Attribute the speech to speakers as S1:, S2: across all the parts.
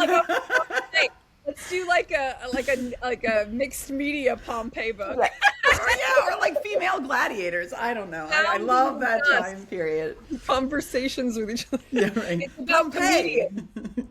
S1: like a Pompeii. Let's do like a mixed media Pompeii book.
S2: Right.
S3: Or like female gladiators. I don't know. I love that time period.
S1: Conversations with each other.
S3: Yeah, right.
S1: It's about comedians,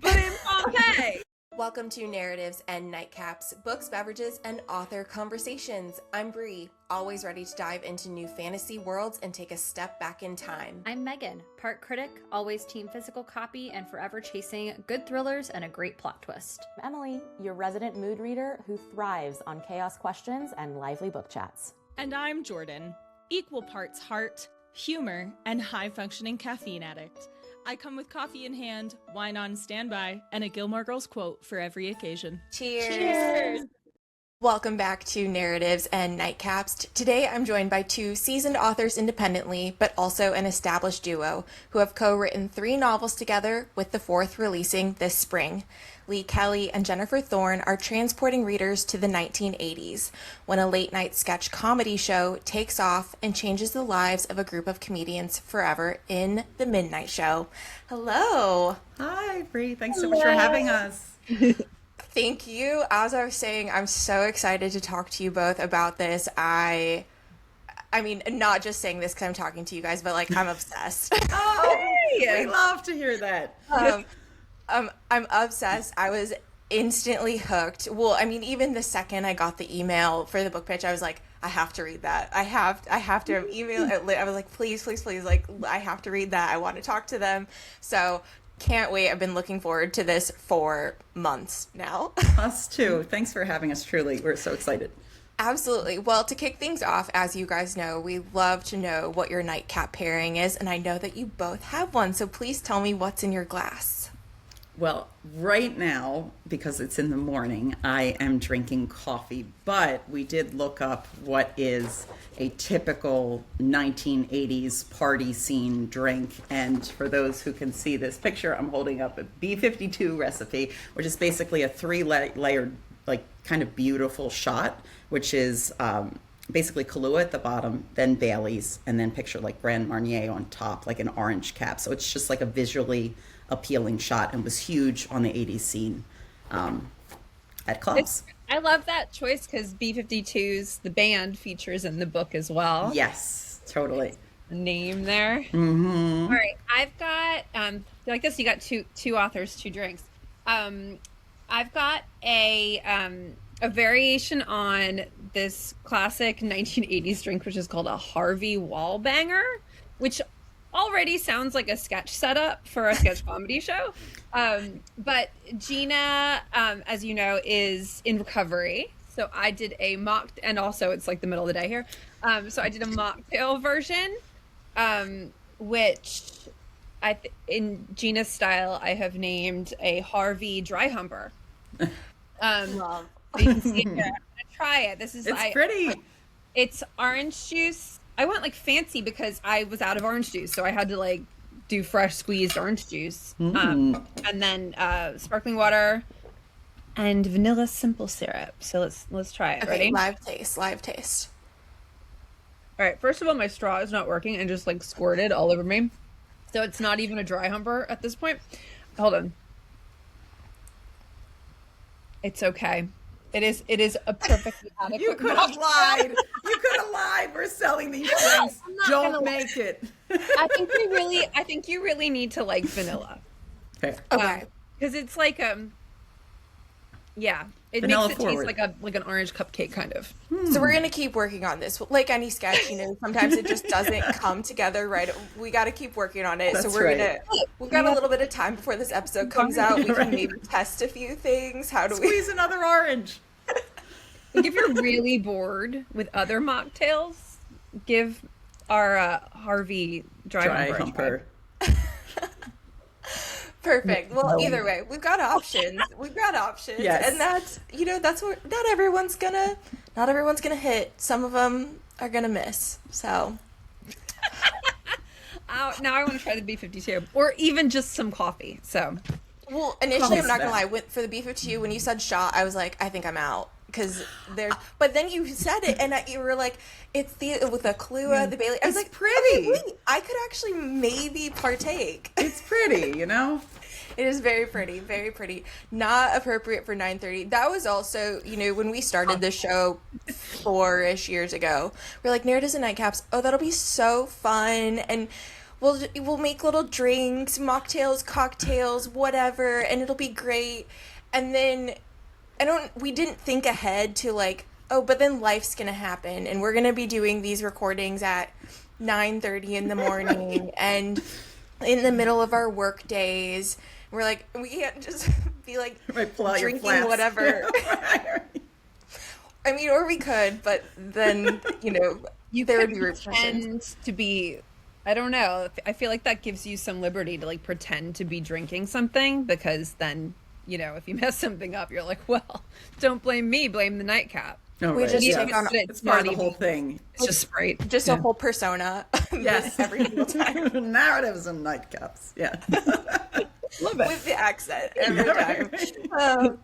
S1: but in Pompeii.
S2: Welcome to Narratives and Nightcaps, books, beverages, and author conversations. I'm Bree, always ready to dive into new fantasy worlds and take a step back in time.
S4: I'm Megan, part critic, always team physical copy, and forever chasing good thrillers and a great plot twist.
S5: I'm Emily, your resident mood reader who thrives on chaos questions and lively book chats.
S6: And I'm Jordan, equal parts heart, humor, and high-functioning caffeine addict. I come with coffee in hand, wine on standby, and a Gilmore Girls quote for every occasion.
S2: Cheers!
S6: Cheers!
S2: Welcome back to Narratives and Nightcaps. Today I'm joined by two seasoned authors independently, but also an established duo, who have co-written 3 novels together, with the 4th releasing this spring. Lee Kelly and Jennifer Thorne are transporting readers to the 1980s, when a late-night sketch comedy show takes off and changes the lives of a group of comedians forever in The Midnight Show. Hello!
S3: Hi, Bree. Thanks so much for having us.
S2: Thank you. As I was saying, I'm so excited to talk to you both about this. I mean, not just saying this because I'm talking to you guys, but like I'm obsessed.
S3: Oh, we love to hear that.
S2: I'm obsessed. I was instantly hooked. Well, I mean, even the second I got the email for the book pitch, I was like, I have to read that. I have to email it. I was like, please, like, I have to read that. I want to talk to them. So can't wait. I've been looking forward to this for months now.
S3: Us too. Thanks for having us, truly. We're so excited.
S2: Absolutely. Well, to kick things off, as you guys know, we love to know what your nightcap pairing is, and I know that you both have one, so please tell me what's in your glass.
S3: Well, right now, because it's in the morning, I am drinking coffee, but we did look up what is a typical 1980s party scene drink. And for those who can see this picture, I'm holding up a B52 recipe, which is basically a 3-layered, like kind of beautiful shot, which is basically Kahlua at the bottom, then Bailey's, and then picture like Grand Marnier on top, like an orange cap. So it's just like a visually appealing shot, and was huge on the 80s scene at clubs.
S1: I love that choice because B-52's, the band, features in the book as well.
S3: Yes, totally.
S1: Name there.
S3: Mm-hmm.
S1: All right, I've got like this. You got two authors, 2 drinks. I've got a variation on this classic 1980s drink, which is called a Harvey Wallbanger, which already sounds like a sketch setup for a sketch comedy show. But Gina, as you know, is in recovery. So I did a and also it's like the middle of the day here. So I did a mocktail version, which in Gina's style, I have named a Harvey Dry Humper.
S4: Love.
S1: So you can see it here. I'm gonna try it. It's
S3: pretty.
S1: It's orange juice. I went like fancy because I was out of orange juice, so I had to like do fresh squeezed orange juice, and then sparkling water and vanilla simple syrup. So let's try it.
S2: Okay,
S1: Ready?
S2: live taste.
S1: All right. First of all, my straw is not working and just like squirted all over me, so it's not even a dry humper at this point. Hold on. It's okay. It is a perfectly adequate.
S3: You could have lied. We're selling these things. Don't make it.
S1: I think you really need to like vanilla.
S3: Fair.
S2: Okay.
S1: Because it's like yeah, it
S3: Vanilla
S1: makes it
S3: forward.
S1: taste like an orange cupcake kind of.
S2: So we're gonna keep working on this. Like any sketch, sometimes it just doesn't come together right. We got to keep working on it.
S3: That's
S2: so
S3: right.
S2: we've got a little bit of time before this episode comes out. We can maybe test a few things. How do we
S3: Squeeze another orange.
S1: Like if you're really bored with other mocktails, give our Harvey dry humper.
S2: Perfect. Well, either way, we've got options.
S3: Yes.
S2: And that's where not everyone's gonna hit. Some of them are gonna miss. So
S1: Now I want to try the B-52 or even just some coffee. So
S2: well, initially I'm not gonna lie. For the B-52, when you said shot, I was like, I think I'm out. Because but then you said it, and you were like, "It's with the Kahlua, the Bailey." I was
S3: It's
S2: like,
S3: pretty.
S2: "Okay, wait, I could actually maybe partake."
S3: It's pretty,
S2: It is very pretty, very pretty. Not appropriate for 9:30. That was also, when we started the show 4-ish years ago, we're like, narratives and nightcaps. Oh, that'll be so fun. And we'll make little drinks, mocktails, cocktails, whatever, and it'll be great. And then we didn't think ahead to like, oh, but then life's gonna happen, and we're gonna be doing these recordings at 9:30 in the morning and in the middle of our work days. We're like, we can't just be like drinking whatever. I mean, or we could, but then, there would be repercussions.
S1: To be, I don't know. I feel like that gives you some liberty to like pretend to be drinking something, because then, if you mess something up, you're like, well, don't blame me, blame the nightcap.
S3: Oh,
S2: we
S3: right.
S2: just take on
S3: it's part of the whole thing.
S1: It's just Sprite.
S2: Just a whole persona.
S3: Yes.
S2: Every single time.
S3: Narratives and nightcaps. Yeah.
S1: Love it.
S2: With the accent every time.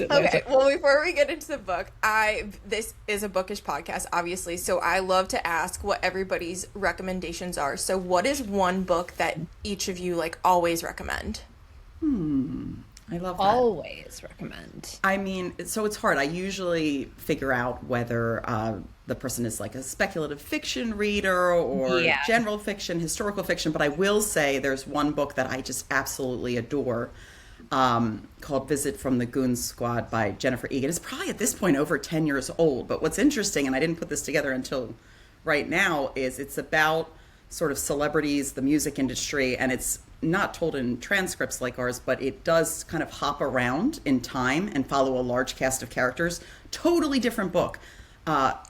S2: Okay, well, before we get into the book, this is a bookish podcast, obviously, so I love to ask what everybody's recommendations are. So what is one book that each of you like always recommend?
S3: I love that.
S1: Always recommend.
S3: I mean, so it's hard. I usually figure out whether the person is like a speculative fiction reader or general fiction, historical fiction. But I will say there's one book that I just absolutely adore called Visit from the Goon Squad by Jennifer Egan. It's probably at this point over 10 years old. But what's interesting, and I didn't put this together until right now, is it's about sort of celebrities, the music industry, and it's not told in transcripts like ours, but it does kind of hop around in time and follow a large cast of characters. Totally different book.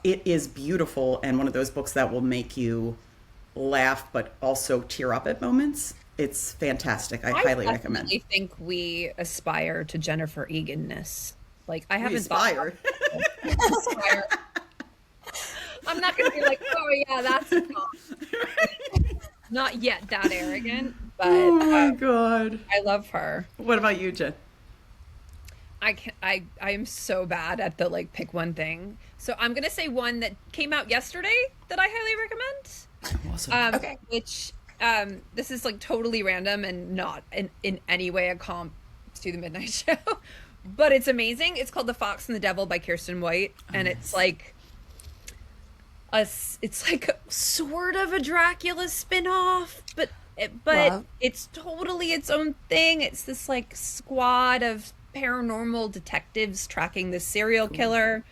S3: It is beautiful, and one of those books that will make you laugh but also tear up at moments. It's fantastic. I highly recommend.
S1: I think we aspire to Jennifer Egan-ness. Like, I haven't
S3: aspire.
S1: Aspire. I'm not going to be like, oh yeah, that's not yet that arrogant, but
S3: Oh my God.
S1: I love her.
S3: What about you, Jen?
S1: I am so bad at the like pick one thing. So I'm gonna say one that came out yesterday that I highly recommend.
S3: Awesome.
S2: Okay.
S1: Which this is like totally random and not in any way a comp to The Midnight Show, but it's amazing. It's called The Fox and the Devil by Kirsten White, and it's like it's like a, sort of a Dracula spin-off, but it's totally its own thing. It's this like squad of paranormal detectives tracking this serial killer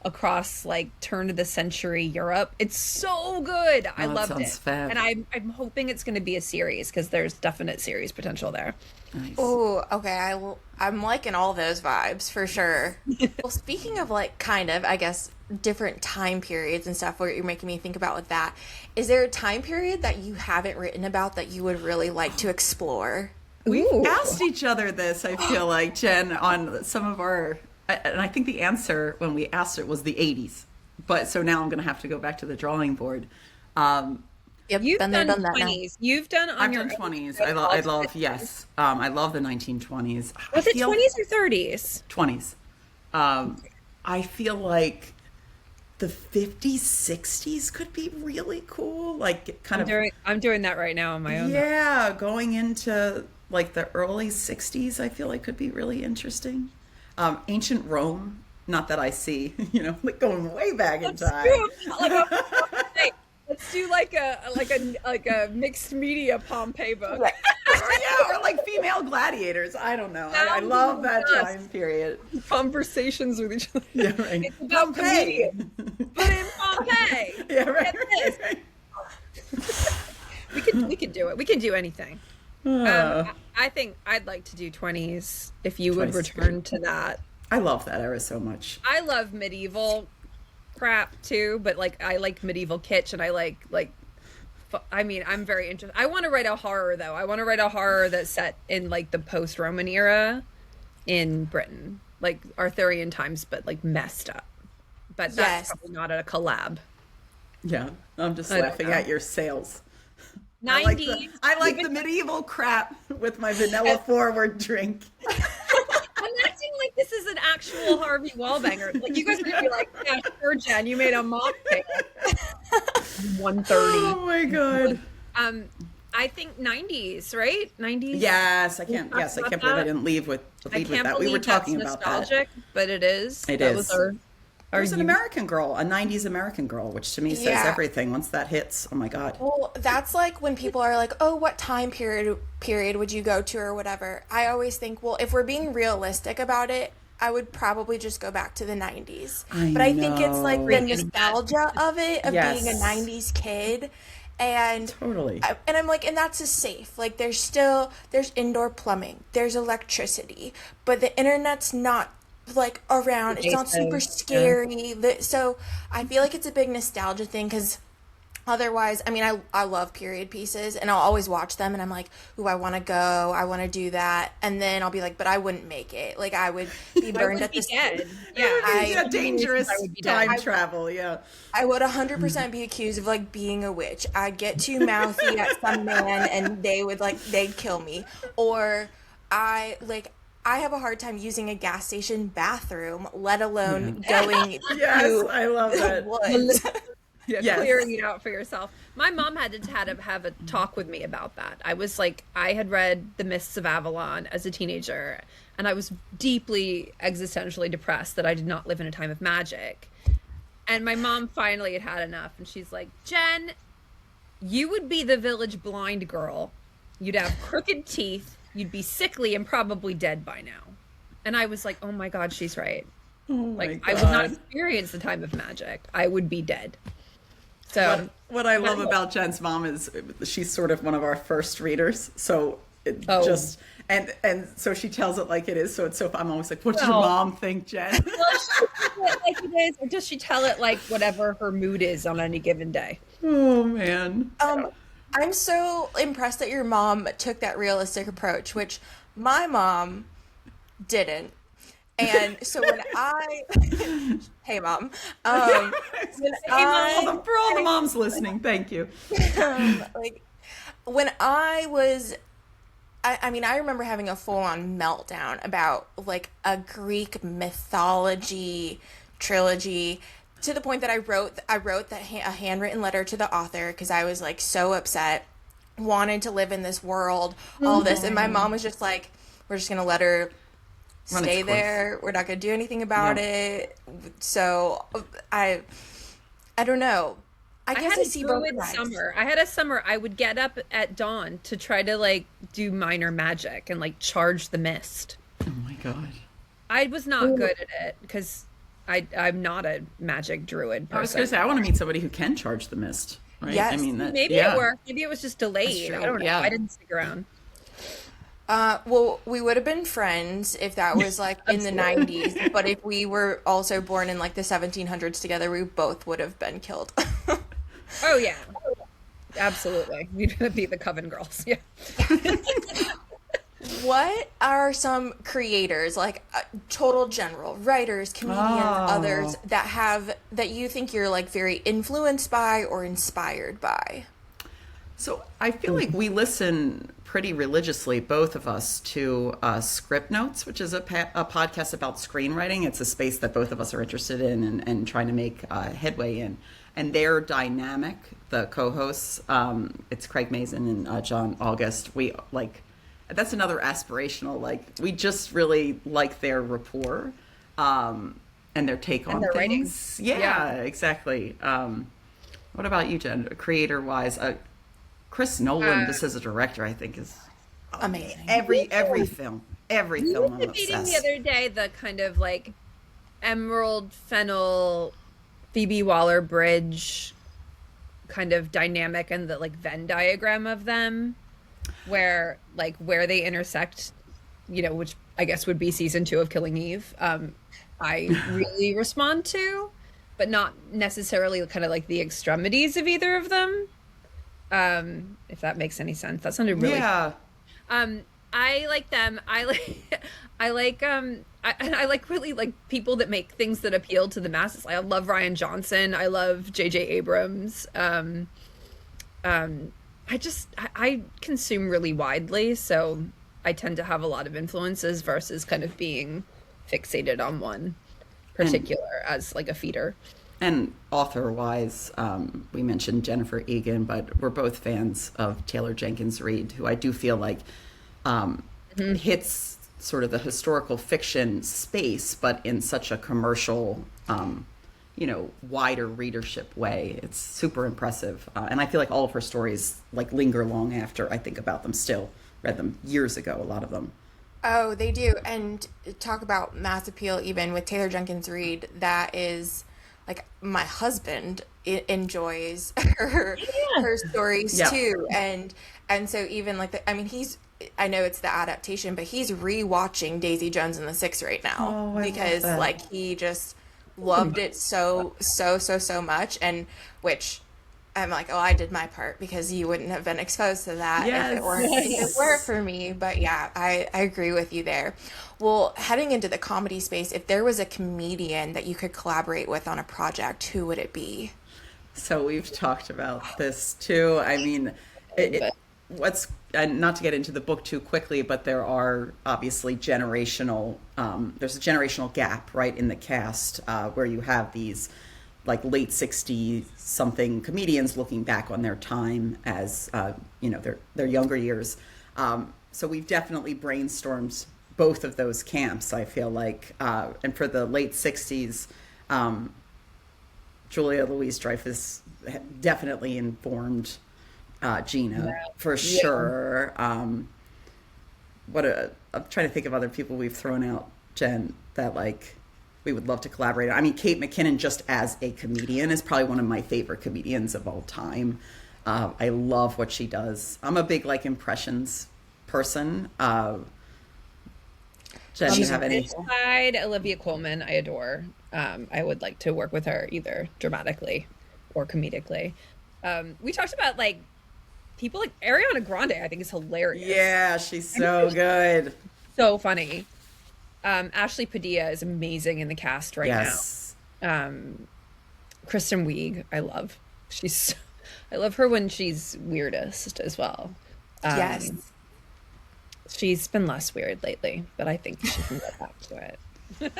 S1: across like turn of the century Europe. It's so good. I loved it.
S3: Fab.
S1: And I'm hoping it's going to be a series, because there's definite series potential there.
S3: Nice.
S2: Oh, okay. I'm liking all those vibes for sure. Well, speaking of like kind of, I guess, different time periods and stuff, what you're making me think about with that, is there a time period that you haven't written about that you would really like to explore?
S3: We've asked each other this, I feel like, Jen, on some of our, and I think the answer when we asked it was the 80s. But so now I'm going to have to go back to the drawing board.
S2: Yep,
S1: You've
S2: been there,
S1: done
S2: done that
S1: 20s. You've done on
S3: I've
S1: your
S3: done
S1: own.
S3: 20s. I love, yes. I love the 1920s.
S1: Was it 20s or 30s?
S3: 20s. I feel like the 50s, 60s could be really cool. Like kind of.
S1: I'm doing that right now on my own.
S3: Yeah, going into like the early 60s, I feel like could be really interesting. Ancient Rome, not that I see, like going way back in time.
S1: Let's do like a mixed media Pompeii book.
S3: Or like female gladiators. I don't know. I love that time period.
S1: Conversations with each other.
S3: Yeah, right.
S1: It's about
S3: Pompeii.
S1: But in Pompeii.
S3: Yeah, right.
S1: Get this. We could do it. We can do anything. I think I'd like to do 20s if you would
S3: 20s.
S1: return to that.
S3: I love that era so much.
S1: I love medieval crap too, but like I like medieval kitsch, and I like I mean, I'm very interested. I want to write a horror though. I want to write a horror that's set in like the post-Roman era in Britain, like Arthurian times, but like messed up. But that's probably not a collab.
S3: Yeah, I'm just laughing at your sales.
S1: 90s.
S3: I like the medieval crap with my vanilla forward drink.
S1: I'm acting like this is an actual Harvey Wallbanger. Like you guys are gonna be like, yeah, sure, Jen, you made a mocktail. 1:30.
S3: Oh my God.
S1: I think 90s, right? 90s.
S3: Yes, I can't
S1: talked
S3: believe
S1: about
S3: I
S1: that.
S3: didn't lead with
S1: I can't
S3: that. We were
S1: believe that's
S3: talking about that.
S1: nostalgic, but it is.
S3: It
S1: That was
S3: is.
S1: our
S3: There's an
S1: youth.
S3: American Girl, a 90s American Girl, which to me says
S2: Yeah.
S3: everything. Once that hits, oh my God.
S2: Well, that's like when people are like, "Oh, what time period would you go to or whatever?" I always think, well, if we're being realistic about it, I would probably just go back to the 90s.
S3: I
S2: But I think it's like the
S3: know.
S2: nostalgia of it, of being a
S3: Yes.
S2: 90s kid. And
S3: Totally.
S2: and I'm like, and that's just safe. Like there's indoor plumbing, there's electricity, but the internet's not like around. It's not super
S1: Invasive, yeah.
S2: scary. So I feel like it's a big nostalgia thing because otherwise, I mean, I love period pieces and I'll always watch them and I'm like, ooh, I want to go, I want to do that. And then I'll be like, but I wouldn't make it. Like I would be
S1: I
S2: burned
S1: would
S2: at
S1: be
S2: the
S1: dead.
S2: stake.
S1: Yeah.
S3: Yeah, dangerous
S1: I would be dead.
S3: time travel. Yeah.
S2: I would 100% be accused of like being a witch. I'd get too mouthy at some man and they'd kill me. Or I have a hard time using a gas station bathroom, let alone going
S3: Yes,
S2: to
S3: I love
S2: the
S3: that.
S2: woods.
S1: Yeah,
S3: Yes.
S1: clearing it out for yourself. My mom had to have a talk with me about that. I was like, I had read The Mists of Avalon as a teenager, and I was deeply existentially depressed that I did not live in a time of magic. And my mom finally had enough, and she's like, Jen, you would be the village blind girl. You'd have crooked teeth. You'd be sickly and probably dead by now. And I was like, oh my God, she's right.
S3: Oh my
S1: Like,
S3: God.
S1: I would not experience the time of magic. I would be dead. So,
S3: What I love about Jen's mom is she's sort of one of our first readers. So it
S1: Oh.
S3: just and so she tells it like it is. So it's so I'm always like, what's your
S1: Well-
S3: mom think, Jen?
S1: well, she tell it like it is, or does she tell it like whatever her mood is on any given day?
S3: Oh man.
S2: I'm so impressed that your mom took that realistic approach, which my mom didn't. And so when I, hey mom, when
S3: For all the moms listening, thank you.
S2: like when I was, I mean, I remember having a full-on meltdown about like a Greek mythology trilogy to the point that I wrote a handwritten letter to the author because I was like so upset, wanted to live in this world, all this, and my mom was just like, we're just gonna let her
S3: Run its
S2: stay
S3: course.
S2: there. We're not gonna do anything about
S3: Yeah.
S2: it. So I don't know. I guess
S1: had
S2: I
S1: a
S2: see both
S1: druid
S2: sides.
S1: summer. I had a summer. I would get up at dawn to try to like do minor magic and like charge the mist.
S3: Oh my God.
S1: I was not good at it because I'm not a magic druid
S3: I was
S1: person.
S3: gonna say I want to meet somebody who can charge the mist. Right?
S2: Yes.
S3: I mean that,
S1: Maybe
S3: yeah.
S1: it worked. Maybe it was just delayed.
S3: true,
S1: I don't know.
S3: yeah.
S1: I didn't stick around.
S2: Well, we would have been friends if that was like in the 90s, but if we were also born in like the 1700s together, we both would have been killed.
S1: Oh yeah, absolutely. We'd be the Coven girls. Yeah.
S2: What are some creators, like total general, writers, comedians, others that you think you're like very influenced by or inspired by?
S3: So I feel like we listen pretty religiously, both of us, to Script Notes, which is a podcast about screenwriting. It's a space that both of us are interested in and trying to make headway in. And they're dynamic, the co-hosts. It's Craig Mazin and John August. We like that's another aspirational. Like we just really like their rapport and their take on
S1: their writing.
S3: things. Yeah, exactly. What about you, Jen? Creator wise, Chris Nolan, just as a director, I think is
S2: Amazing.
S3: Every film I'm
S1: We were debating the
S3: obsessed.
S1: other day the kind of like Emerald Fennel, Phoebe Waller-Bridge kind of dynamic and the like Venn diagram of them, where they intersect, which I guess would be season 2 of Killing Eve. I really respond to, but not necessarily kind of like the extremities of either of them. If that makes any sense. That sounded really
S3: Yeah.
S1: I like them. I like really like people that make things that appeal to the masses. I love Ryan Johnson. I love J.J. Abrams. I consume really widely, so I tend to have a lot of influences versus kind of being fixated on one particular as like a feeder.
S3: And author-wise, we mentioned Jennifer Egan, but we're both fans of Taylor Jenkins Reid, who I do feel like hits sort of the historical fiction space, but in such a commercial, wider readership way. It's super impressive. And I feel like all of her stories like linger long after I think about them still. Read them years ago, a lot of them.
S2: Oh, they do. And talk about mass appeal, even with Taylor Jenkins Reid, that is like my husband enjoys her stories
S3: Yeah.
S2: too. And so even like I know it's the adaptation, but he's rewatching Daisy Jones and the Six right now
S3: Oh, I love
S2: because
S3: that.
S2: like he just loved it so much, and which I'm like, oh, I did my part because you wouldn't have been exposed to that
S3: Yes.
S2: if it were for me. But yeah, I agree with you there. Well, heading into the comedy space, if there was a comedian that you could collaborate with on a project, who would it be?
S3: So we've talked about this too. I mean, what's not to get into the book too quickly, but there are obviously generational. There's a generational gap, right, in the cast where you have these like late 60 something comedians looking back on their time as their younger years. So we've definitely brainstormed both of those camps, I feel like. And for the late 60s, Julia Louis-Dreyfus definitely informed Gina for sure. I'm trying to think of other people we've thrown out, Jen, that like we would love to collaborate. I mean, Kate McKinnon, just as a comedian, is probably one of my favorite comedians of all time. I love what she does. I'm a big like impressions person. Jen, do you have any?
S1: Side, Olivia Colman, I adore. I would like to work with her either dramatically or comedically. We talked about like people like Ariana Grande. I think is hilarious.
S3: Yeah, she's so good.
S1: So funny. Ashley Padilla is amazing in the cast right
S3: Yes.
S1: now. Kristen Wiig, I love. I love her when she's weirdest as well.
S2: Yes.
S1: She's been less weird lately, but I think she can get back to it.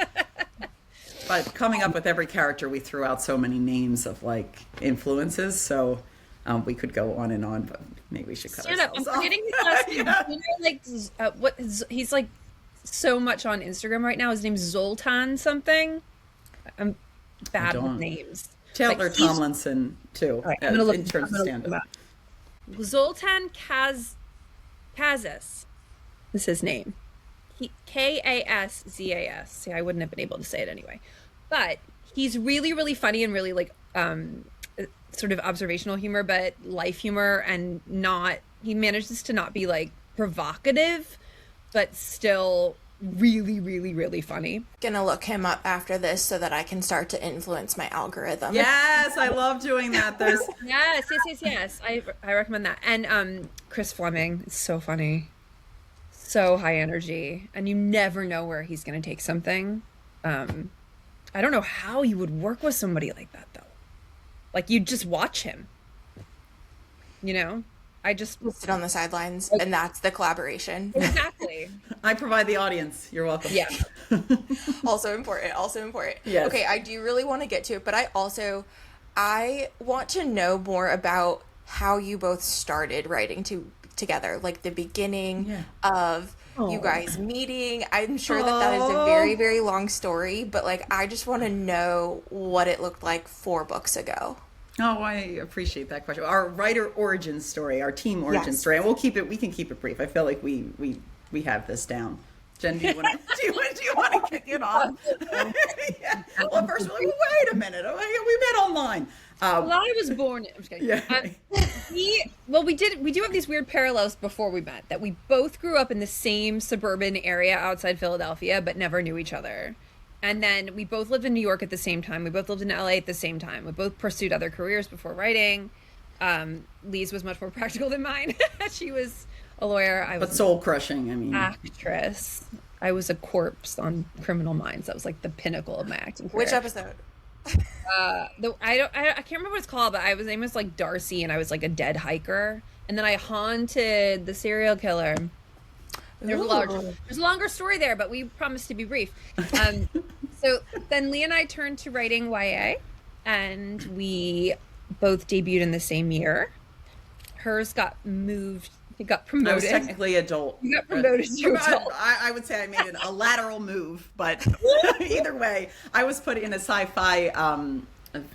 S3: But coming up with every character, we threw out so many names of like influences, so we could go on and on, but maybe we should cut
S1: Stand up. I'm
S3: ourselves off.
S1: forgetting his last name.
S3: Yeah.
S1: You know, like he's like so much on Instagram right now. His name's Zoltan something. I'm bad with
S3: don't.
S1: names.
S3: Taylor
S1: Like, he's-
S3: Tomlinson too,
S1: All right, I'm gonna look.
S3: in terms
S1: I'm
S3: of
S1: gonna
S3: stand
S1: look
S3: up.
S1: him up. Zoltan Kazas is his name. Kaszas. See, I wouldn't have been able to say it anyway. But he's really, really funny and really like sort of observational humor, but life humor, and he manages to not be like provocative, but still really, really, really funny.
S2: Gonna look him up after this so that I can start to influence my algorithm.
S3: Yes, I love doing that. There's
S1: Yes. I recommend that. And Chris Fleming is so funny. So high energy. And you never know where he's gonna take something. I don't know how you would work with somebody like that though. Like you just watch him. You know? I just
S2: Sit on the sidelines, and that's the collaboration.
S1: exactly.
S3: I provide the audience. You're welcome.
S1: Yeah.
S2: Also important.
S3: Yes.
S2: Okay, I do really want to get to it, but I want to know more about how you both started writing together, like the beginning of you guys meeting. I'm sure that is a very, very long story, but like I just want to know what it looked like 4 books ago.
S3: Oh, I appreciate that question. Our writer origin story, our team origin
S2: Yes.
S3: story, and we can keep it brief. I feel like we have this down. Jen, do you want to kick it off? Yeah. Well, first we're like, well, wait a minute. Oh, yeah, we met online.
S1: Well, I was born. I'm just kidding.
S3: Yeah.
S1: We do have these weird parallels before we met, that we both grew up in the same suburban area outside Philadelphia, but never knew each other. And then we both lived in New York at the same time. We both lived in LA at the same time. We both pursued other careers before writing. Lee's was much more practical than mine. She was a lawyer. I
S3: But
S1: was
S3: soul crushing. I mean,
S1: an actress. I was a corpse on Criminal Minds. That was like the pinnacle of my acting career.
S2: Which episode?
S1: I can't remember what it's called, but his name was like Darcy, and I was like a dead hiker, and then I haunted the serial killer. There's a longer story there, but we promised to be brief. So then Lee and I turned to writing YA, and we both debuted in the same year. Hers got moved. It got
S3: I
S1: promoted.
S3: was technically adult.
S1: You got promoted to adult.
S3: I would say I made a lateral move, but either way, I was put in a sci-fi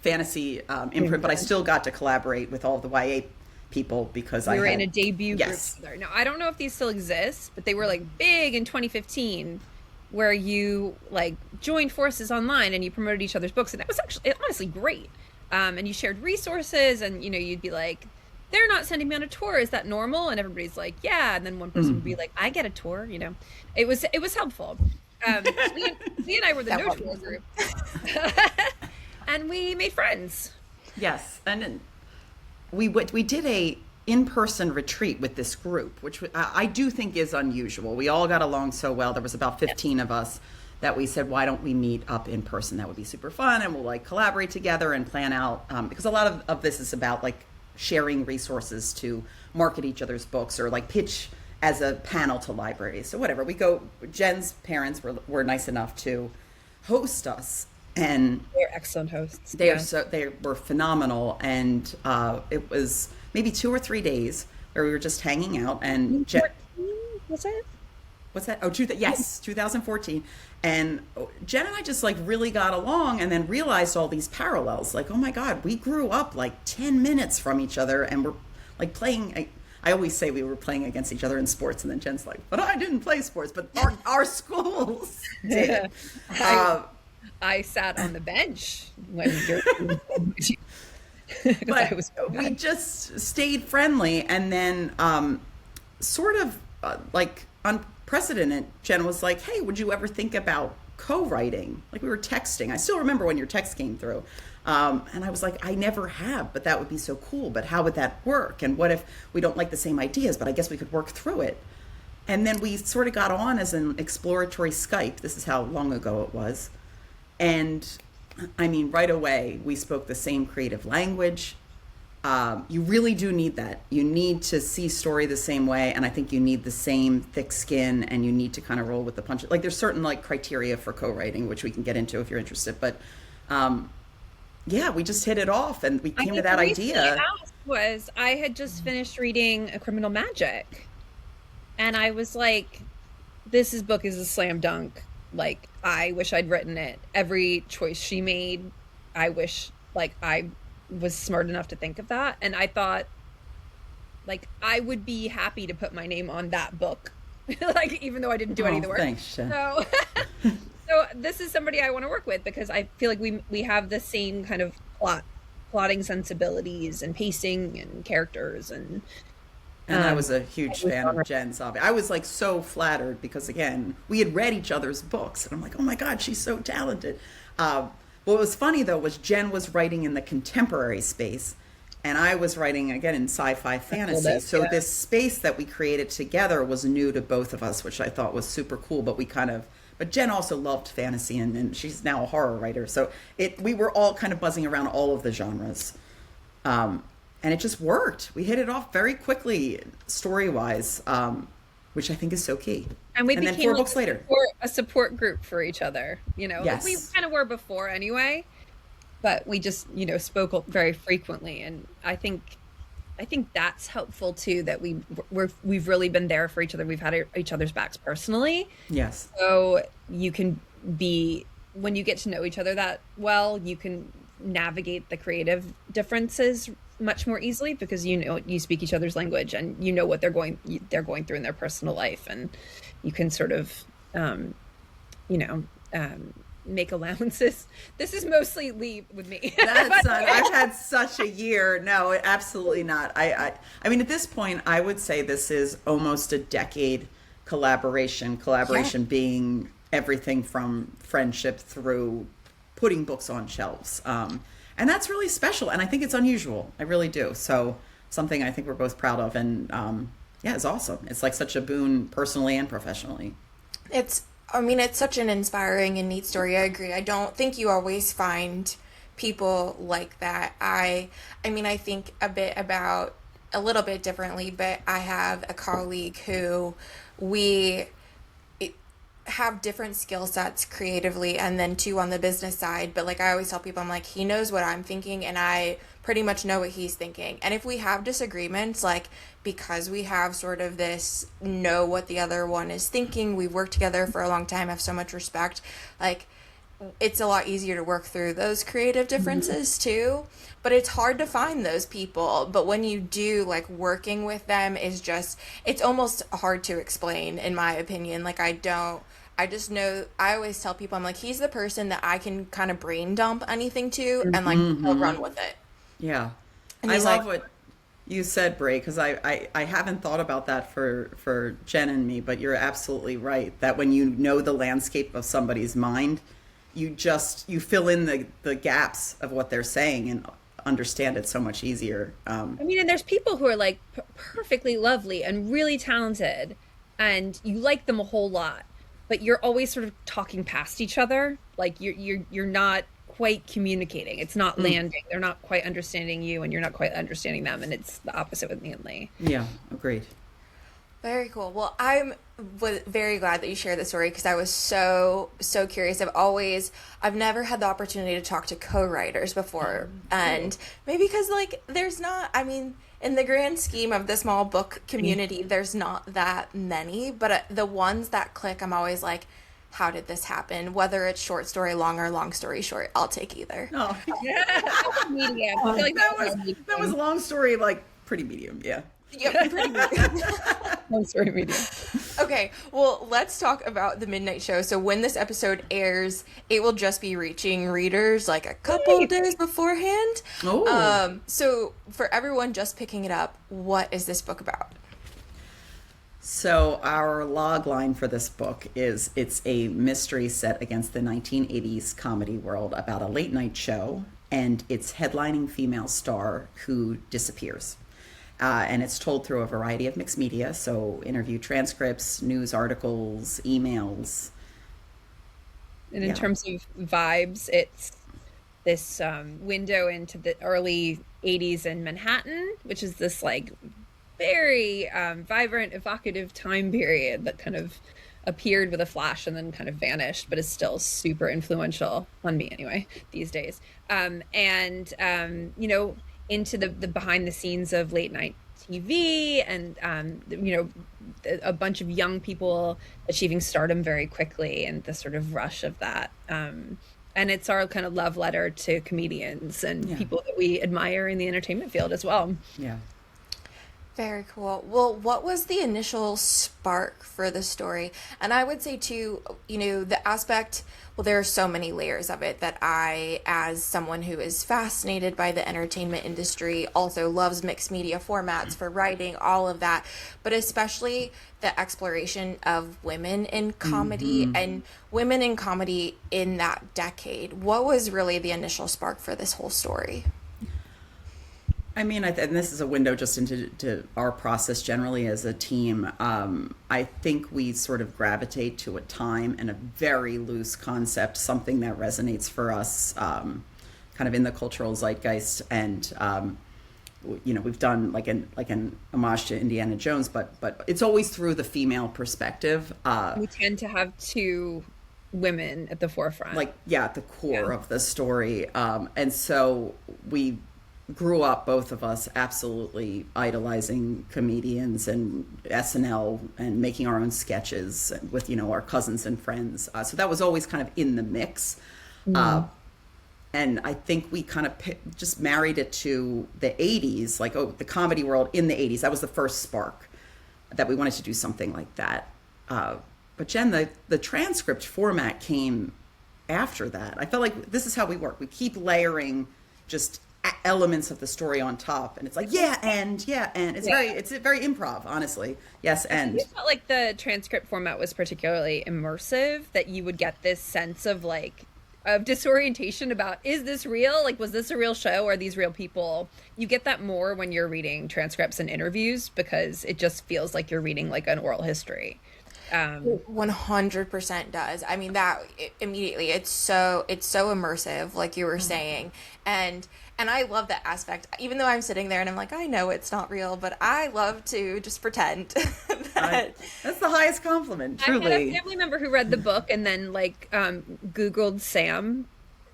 S3: fantasy imprint, but I still got to collaborate with all of the YA people because
S1: We
S3: I
S1: were
S3: had,
S1: in a debut
S3: yes.
S1: group together. Now, I don't know if these still exist, but they were like big in 2015, where you like joined forces online and you promoted each other's books, and that was actually honestly great. And you shared resources, and you'd be like, they're not sending me on a tour, is that normal? And everybody's like, yeah. And then one person would be like, I get a tour. It was helpful. Lee and I were the no tour group. And we made friends.
S3: Yes, and we did a in-person retreat with this group, which I do think is unusual. We all got along so well. There was about 15 of us that we said, why don't we meet up in person? That would be super fun, and we'll like collaborate together and plan out, because a lot of this is about like sharing resources to market each other's books or like pitch as a panel to libraries. So whatever, Jen's parents were nice enough to host us, and
S1: They're excellent hosts.
S3: they were phenomenal. And it was maybe 2 or 3 days where we were just hanging out, and
S1: Was it?
S3: what's that? Oh, yes, 2014. And Jen and I just like really got along, and then realized all these parallels. Like, oh my God, we grew up like 10 minutes from each other, and we're like playing. I always say we were playing against each other in sports, and then Jen's like, but I didn't play sports, but our schools did.
S1: I sat on the bench when you're.
S3: But we just stayed friendly, and then sort of like unprecedented, Jen was like, hey, would you ever think about co-writing? Like, we were texting. I still remember when your text came through. And I was like, I never have, but that would be so cool. But how would that work? And what if we don't like the same ideas, but I guess we could work through it? And then we sort of got on as an exploratory Skype. This is how long ago it was. And I mean, right away, we spoke the same creative language. You really do need that. You need to see story the same way, and I think you need the same thick skin, and you need to kind of roll with the punches. Like, there's certain like criteria for co-writing, which we can get into if you're interested. But yeah, we just hit it off, and we came to that idea.
S1: Was I had just finished reading A Criminal Magic, and I was like, "This book is a slam dunk. Like, I wish I'd written it. Every choice she made, I wish like I was smart enough to think of that." And I thought, like, I would be happy to put my name on that book, like, even though I didn't do any of the work.
S3: Thanks, Jen.
S1: So this is somebody I want to work with, because I feel like we have the same kind of plotting sensibilities and pacing and characters, and
S3: I was a huge fan of Jen's. I was like so flattered because, again, we had read each other's books, and I'm like, oh my God, she's so talented. What was funny, though, was Jen was writing in the contemporary space, and I was writing, again, in sci-fi fantasy. So this space that we created together was new to both of us, which I thought was super cool. But Jen also loved fantasy, and she's now a horror writer. So we were all kind of buzzing around all of the genres. And it just worked. We hit it off very quickly, story-wise, which I think is so key.
S1: And we became
S3: then 4 books later,
S1: a support group for each other.
S3: Yes.
S1: Like, we kind of were before anyway, but we just spoke very frequently. And I think that's helpful too. That we've really been there for each other. We've had each other's backs personally.
S3: Yes.
S1: So you can when you get to know each other that well, you can navigate the creative differences much more easily, because you speak each other's language, and what they're going through in their personal life, and you can sort of make allowances. This is mostly Lee with me.
S3: I've had such a year. No, absolutely not. I mean, at this point, I would say this is almost a decade collaboration being everything from friendship through putting books on shelves. And that's really special, and I think it's unusual. I really do. So something I think we're both proud of, and it's awesome. It's like such a boon personally and professionally.
S2: It's such an inspiring and neat story. I agree. I don't think you always find people like that. I think a little bit differently, but I have a colleague who have different skill sets creatively and then two on the business side. But like I always tell people, I'm like, he knows what I'm thinking and I pretty much know what he's thinking. And if we have disagreements, like because we have sort of this know what the other one is thinking, we've worked together for a long time, have so much respect, like it's a lot easier to work through those creative differences too. But it's hard to find those people. But when you do, like working with them is just, it's almost hard to explain in my opinion. Like I just know, I always tell people, I'm like, he's the person that I can kind of brain dump anything to and like he'll run with it.
S3: Yeah.
S2: And
S3: I
S2: he's
S3: love
S2: like,
S3: what you said, Bray, because I haven't thought about that for Jen and me, but you're absolutely right that when you know the landscape of somebody's mind, you fill in the gaps of what they're saying and understand it so much easier.
S1: I mean, and there's people who are like perfectly lovely and really talented, and you like them a whole lot, but you're always sort of talking past each other. Like you're not quite communicating. It's not landing. They're not quite understanding you, and you're not quite understanding them. And it's the opposite with me and Lee.
S3: Yeah, agreed.
S2: very cool. Well, was very glad that you shared the story because I was so curious. I've never had the opportunity to talk to co-writers before, and maybe because like there's not, I mean, in the grand scheme of the small book community, there's not that many, but the ones that click, I'm always like, how did this happen? Whether it's short story long or long story short, I'll take either.
S3: Oh,
S1: Medium. I feel like
S3: that was a long story, like pretty medium. Yeah.
S2: Yep, pretty much.
S1: long story medium.
S2: Okay, well, let's talk about the Midnight Show. So when this episode airs, it will just be reaching readers like a couple days beforehand.
S3: Oh.
S2: So for everyone just picking it up, what is this book about?
S3: So our log line for this book is it's a mystery set against the 1980s comedy world about a late night show and its headlining female star who disappears. And it's told through a variety of mixed media, so interview transcripts, news articles, emails.
S1: And in terms of vibes, it's this window into the early 80s in Manhattan, which is this like very vibrant, evocative time period that kind of appeared with a flash and then kind of vanished, but is still super influential on me anyway these days. You know, into the behind the scenes of late night TV and, you know, a bunch of young people achieving stardom very quickly and the sort of rush of that. And it's our kind of love letter to comedians and people that we admire in the entertainment field as well.
S3: Yeah.
S2: Very cool. Well, what was the initial spark for the story? And I would say too, you know, the aspect, well, there are so many layers of it that I, as someone who is fascinated by the entertainment industry, also loves mixed media formats for writing, all of that, but especially the exploration of women in comedy and women in comedy in that decade. What was really the initial spark for this whole story?
S3: I mean, and this is a window just into our process generally as a team. I think we sort of gravitate to a time and a very loose concept, something that resonates for us kind of in the cultural zeitgeist. And, you know, we've done like an homage to Indiana Jones, but it's always through the female perspective.
S1: We tend to have two women at the forefront.
S3: Like, at the core of the story. And so we grew up, both of us, absolutely idolizing comedians and SNL and making our own sketches with, you know, our cousins and friends. So that was always kind of in the mix. And I think we kind of just married it to the 80s, like, the comedy world in the 80s. That was the first spark that we wanted to do something like that. But Jen, the transcript format came after that. I felt like this is how we work. We keep layering just elements of the story on top, and it's like and it's very improv, honestly. Yes, and
S1: I felt like the transcript format was particularly immersive, that you would get this sense of like of disorientation about, is this real? Like, was this a real show? Are these real people? You get that more when you're reading transcripts and interviews because it just feels like you're reading like an oral history. Um,
S2: 100% does. I mean that immediately it's so immersive like you were saying. And I love that aspect. Even though I'm sitting there and I'm like, I know it's not real, but I love to just pretend that
S3: That's the highest compliment,
S1: I had a
S3: truly.
S1: family member who read the book and then like Googled Sam,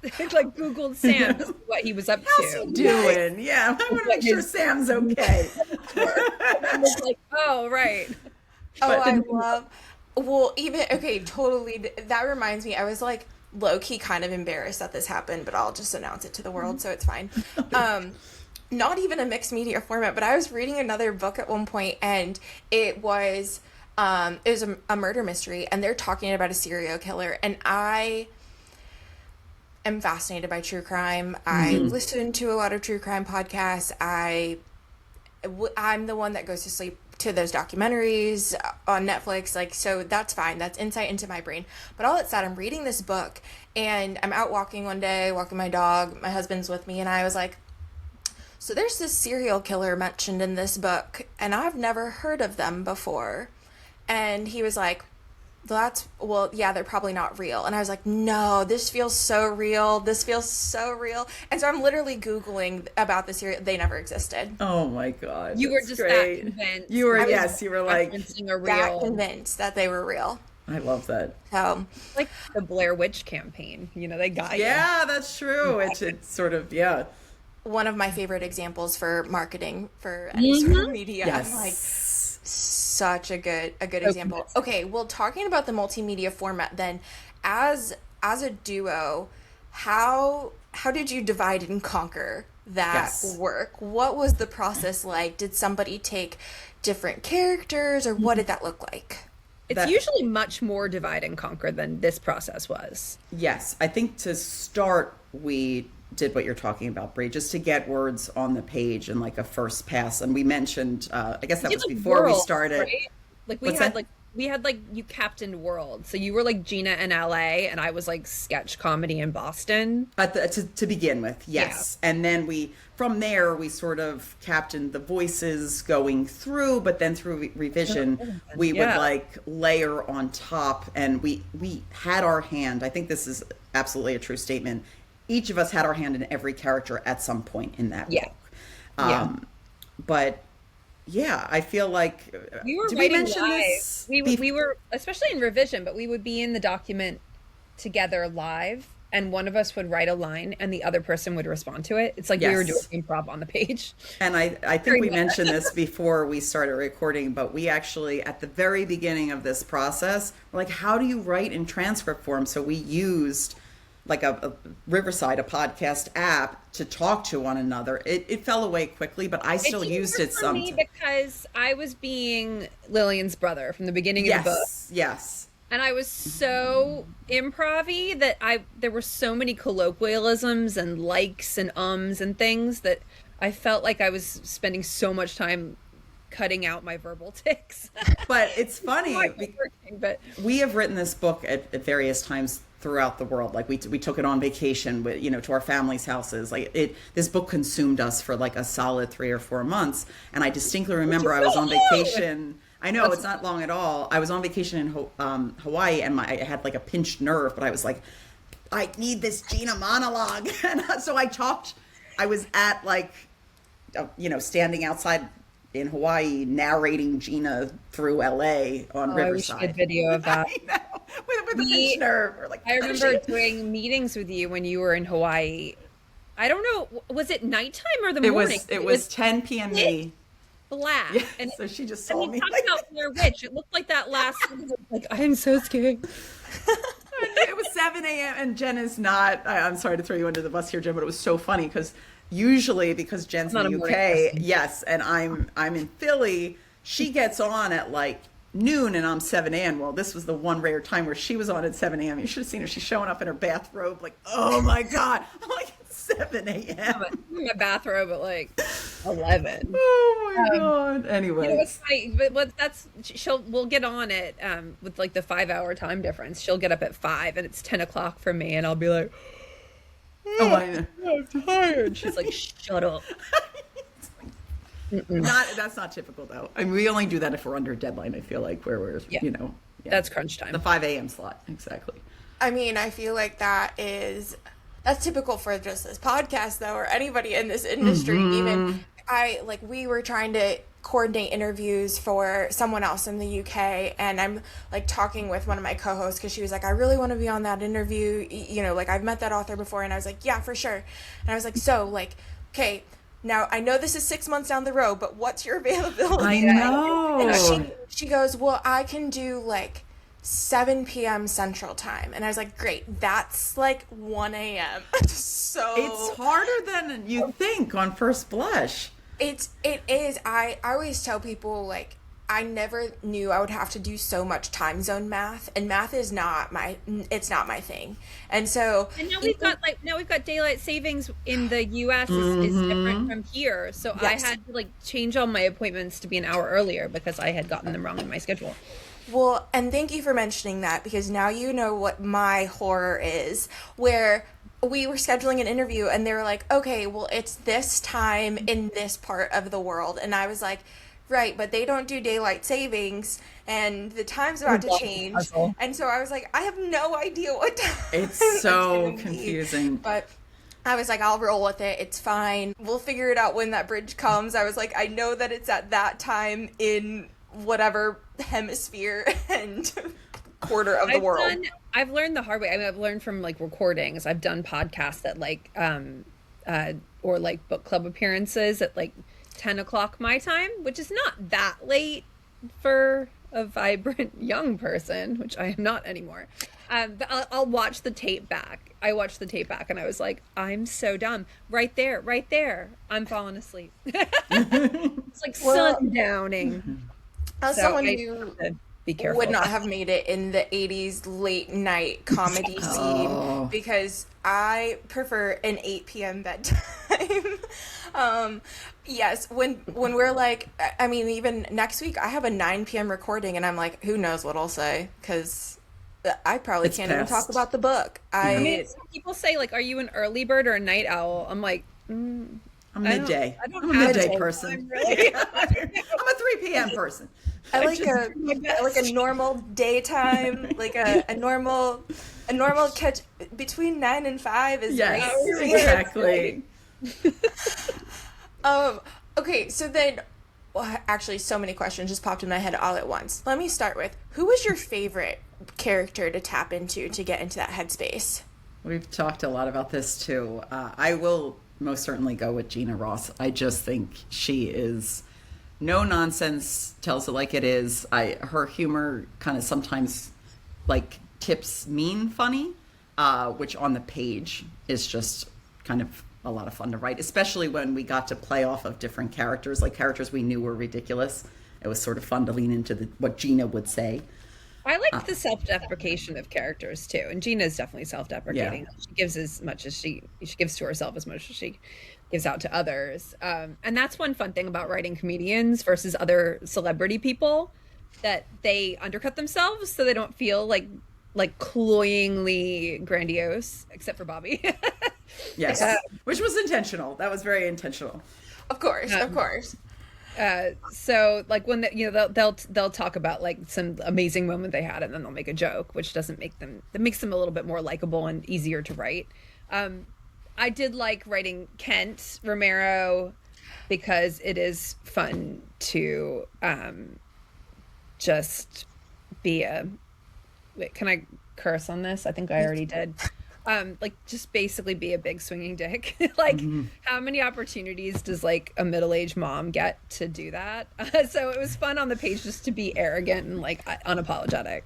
S1: like Googled Sam to see what he was up
S3: How's
S1: to.
S3: he doing? Yeah, I want to make sure Sam's okay.
S1: I was like, oh right.
S2: oh, I love. Well, even okay, totally. That reminds me. I was like low key kind of embarrassed that this happened, but I'll just announce it to the world, so it's fine. Not even a mixed media format, but I was reading another book at one point, and it was a murder mystery, and they're talking about a serial killer, and I am fascinated by true crime. I listen to a lot of true crime podcasts. I'm the one that goes to sleep to those documentaries on Netflix, like, so that's fine. That's insight into my brain. But all that said, I'm reading this book, and I'm out walking one day, walking my dog. My husband's with me, and I was like, so there's this serial killer mentioned in this book, and I've never heard of them before. And he was like, well, yeah, they're probably not real. And I was like, no, this feels so real. This feels so real. And so I'm literally Googling about the serial. They never existed.
S3: Oh my God.
S1: You were
S3: that's
S1: just
S3: great.
S1: that convinced.
S3: You were,
S1: I was
S3: yes, you were like,
S1: referencing a
S2: That
S1: real,
S2: convinced that they were real.
S3: I love that.
S2: So
S1: like the Blair Witch campaign. You know, they got you.
S3: Yeah, that's true. It's sort of, yeah.
S2: one of my favorite examples for marketing for any sort of media.
S3: Yes.
S2: I'm like, such a good example. Okay, well, talking about the multimedia format then, as a duo, how did you divide and conquer that work? What was the process like? Did somebody take different characters, or what did that look like?
S1: It's usually much more divide and conquer than this process was.
S3: Yes, I think to start, we did what you're talking about, Bree, just to get words on the page and like a first pass. And we mentioned, I guess that was before we started.
S1: Right? Like we had you captained world. So you were like Gina in LA and I was like sketch comedy in Boston.
S3: To begin with, yes. Yeah. And then from there, we sort of captained the voices going through, but then through revision, we would like layer on top, and we had our hand. I think this is absolutely a true statement. Each of us had our hand in every character at some point in that book. But yeah, I feel like
S1: we were
S3: did
S1: writing
S3: we mention
S1: live.
S3: this?
S1: We were, especially in revision, but we would be in the document together live, and one of us would write a line and the other person would respond to it. It's like we were doing improv on the page.
S3: And I think we mentioned this before we started recording, but we actually, at the very beginning of this process, were like, how do you write in transcript form? So we used like a Riverside, a podcast app, to talk to one another. It fell away quickly, but I still used it sometimes.
S1: Because I was being Lillian's brother from the beginning of the book.
S3: Yes.
S1: And I was so improv-y that there were so many colloquialisms and likes and ums and things that I felt like I was spending so much time cutting out my verbal tics.
S3: But it's funny. We have written this book at various times throughout the world. Like we took it on vacation with, to our family's houses. Like this book consumed us for like a solid 3 or 4 months. And I distinctly remember I was on vacation. I know it's not long at all. I was on vacation in Hawaii, and I had like a pinched nerve, but I was like, I need this Gina monologue. And so I was at like, standing outside in Hawaii narrating Gina through LA on Riverside.
S1: I wish I had video of that.
S3: I know. With a pinched nerve.
S1: I remember doing meetings with you when you were in Hawaii. I don't know, was it nighttime or the morning?
S3: It was 10 p.m. me.
S1: Black.
S3: Yeah,
S1: and
S3: so she just saw me.
S1: Talk about Blair Witch. It looked like that last like, I'm so scared.
S3: It was 7 a.m. and Jen is not, I'm sorry to throw you under the bus here, Jen, but it was so funny because usually, because Jen's in the UK, yes, and I'm in Philly, she gets on at like noon and I'm 7 a.m. Well, this was the one rare time where she was on at 7 a.m. You should have seen her. She's showing up in her bathrobe like, oh my God. I'm like, 7 a.m.
S1: I'm in my bathrobe at like 11.
S3: Oh my God. Anyway.
S1: It's funny, but we'll get on it with like the 5-hour time difference. She'll get up at 5 and it's 10 o'clock for me and I'll be like,
S3: oh, I know.
S1: I'm tired. She's like, shut up.
S3: That's not typical though. I mean, we only do that if we're under deadline. I feel like where we're,
S1: That's crunch time.
S3: The 5 a.m. slot, exactly.
S2: I mean, I feel like that's typical for just this podcast though, or anybody in this industry. Even we were trying to coordinate interviews for someone else in the UK, and I'm like talking with one of my co-hosts because she was like, I really want to be on that interview, like I've met that author before, and I was like, yeah, for sure. And I was like, so like, okay, now I know this is 6 months down the road, but what's your availability?
S3: I know.
S2: And she goes, well, I can do like 7 p.m. Central Time. And I was like, great, that's like 1 a.m. So
S3: it's harder than you think on first blush.
S2: It is. I always tell people, like, I never knew I would have to do so much time zone math, and math is not my thing. And so
S1: now we've got daylight savings in the US is different from here. So
S2: yes.
S1: I had to like change all my appointments to be an hour earlier because I had gotten them wrong in my schedule.
S2: Well, and thank you for mentioning that, because now you know what my horror is, where we were scheduling an interview and they were like, okay, well, it's this time in this part of the world. And I was like, right, but they don't do daylight savings and the time's about to change. And so I was like, I have no idea what time.
S3: It's so confusing.
S2: But I was like, I'll roll with it. It's fine. We'll figure it out when that bridge comes. I was like, I know that it's at that time in whatever hemisphere and quarter of the world.
S1: I've learned the hard way. I mean, I've learned from like recordings. I've done podcasts at like or like book club appearances at like 10 o'clock my time, which is not that late for a vibrant young person, which I am not anymore. But I'll watch the tape back. I watched the tape back and I was like, I'm so dumb. Right there. I'm falling asleep. It's like sundowning.
S2: As
S1: So
S2: someone
S1: I
S2: who
S1: be careful.
S2: would not have made it in the 80s late night comedy scene, because I prefer an 8 p.m. bedtime. Yes, when we're like, I mean, even next week I have a 9 p.m. recording and I'm like, who knows what I'll say, because I probably can't even talk about the book.
S1: I mean, some people say like, are you an early bird or a night owl? I'm like,
S3: I'm midday.
S1: I'm
S3: a midday person. Really. I'm a 3 p.m. person.
S2: I like a normal daytime, like a normal catch between 9 and 5 is great.
S3: Exactly.
S2: Okay, so then, well, actually, so many questions just popped in my head all at once. Let me start with, who was your favorite character to tap into to get into that headspace?
S3: We've talked a lot about this too. I will most certainly go with Gina Ross. I just think she is no nonsense, tells it like it is. Her humor kind of sometimes like tips mean funny, which on the page is just kind of a lot of fun to write, especially when we got to play off of different characters, like characters we knew were ridiculous. It was sort of fun to lean into what Gina would say.
S1: I like the self-deprecation of characters too, and Gina is definitely self-deprecating. Yeah. She gives as much as she gives to herself as much as she gives out to others, and that's one fun thing about writing comedians versus other celebrity people, that they undercut themselves so they don't feel like cloyingly grandiose, except for Bobby.
S3: Yes, which was intentional. That was very intentional.
S2: Of course.
S1: So like when they'll talk about like some amazing moment they had, and then they'll make a joke, which makes them a little bit more likable and easier to write. I did like writing Kent Romero because it is fun to just be wait, can I curse on this? I think I already did. Like just basically be a big swinging dick. Like how many opportunities does like a middle-aged mom get to do that? So it was fun on the page just to be arrogant and like unapologetic.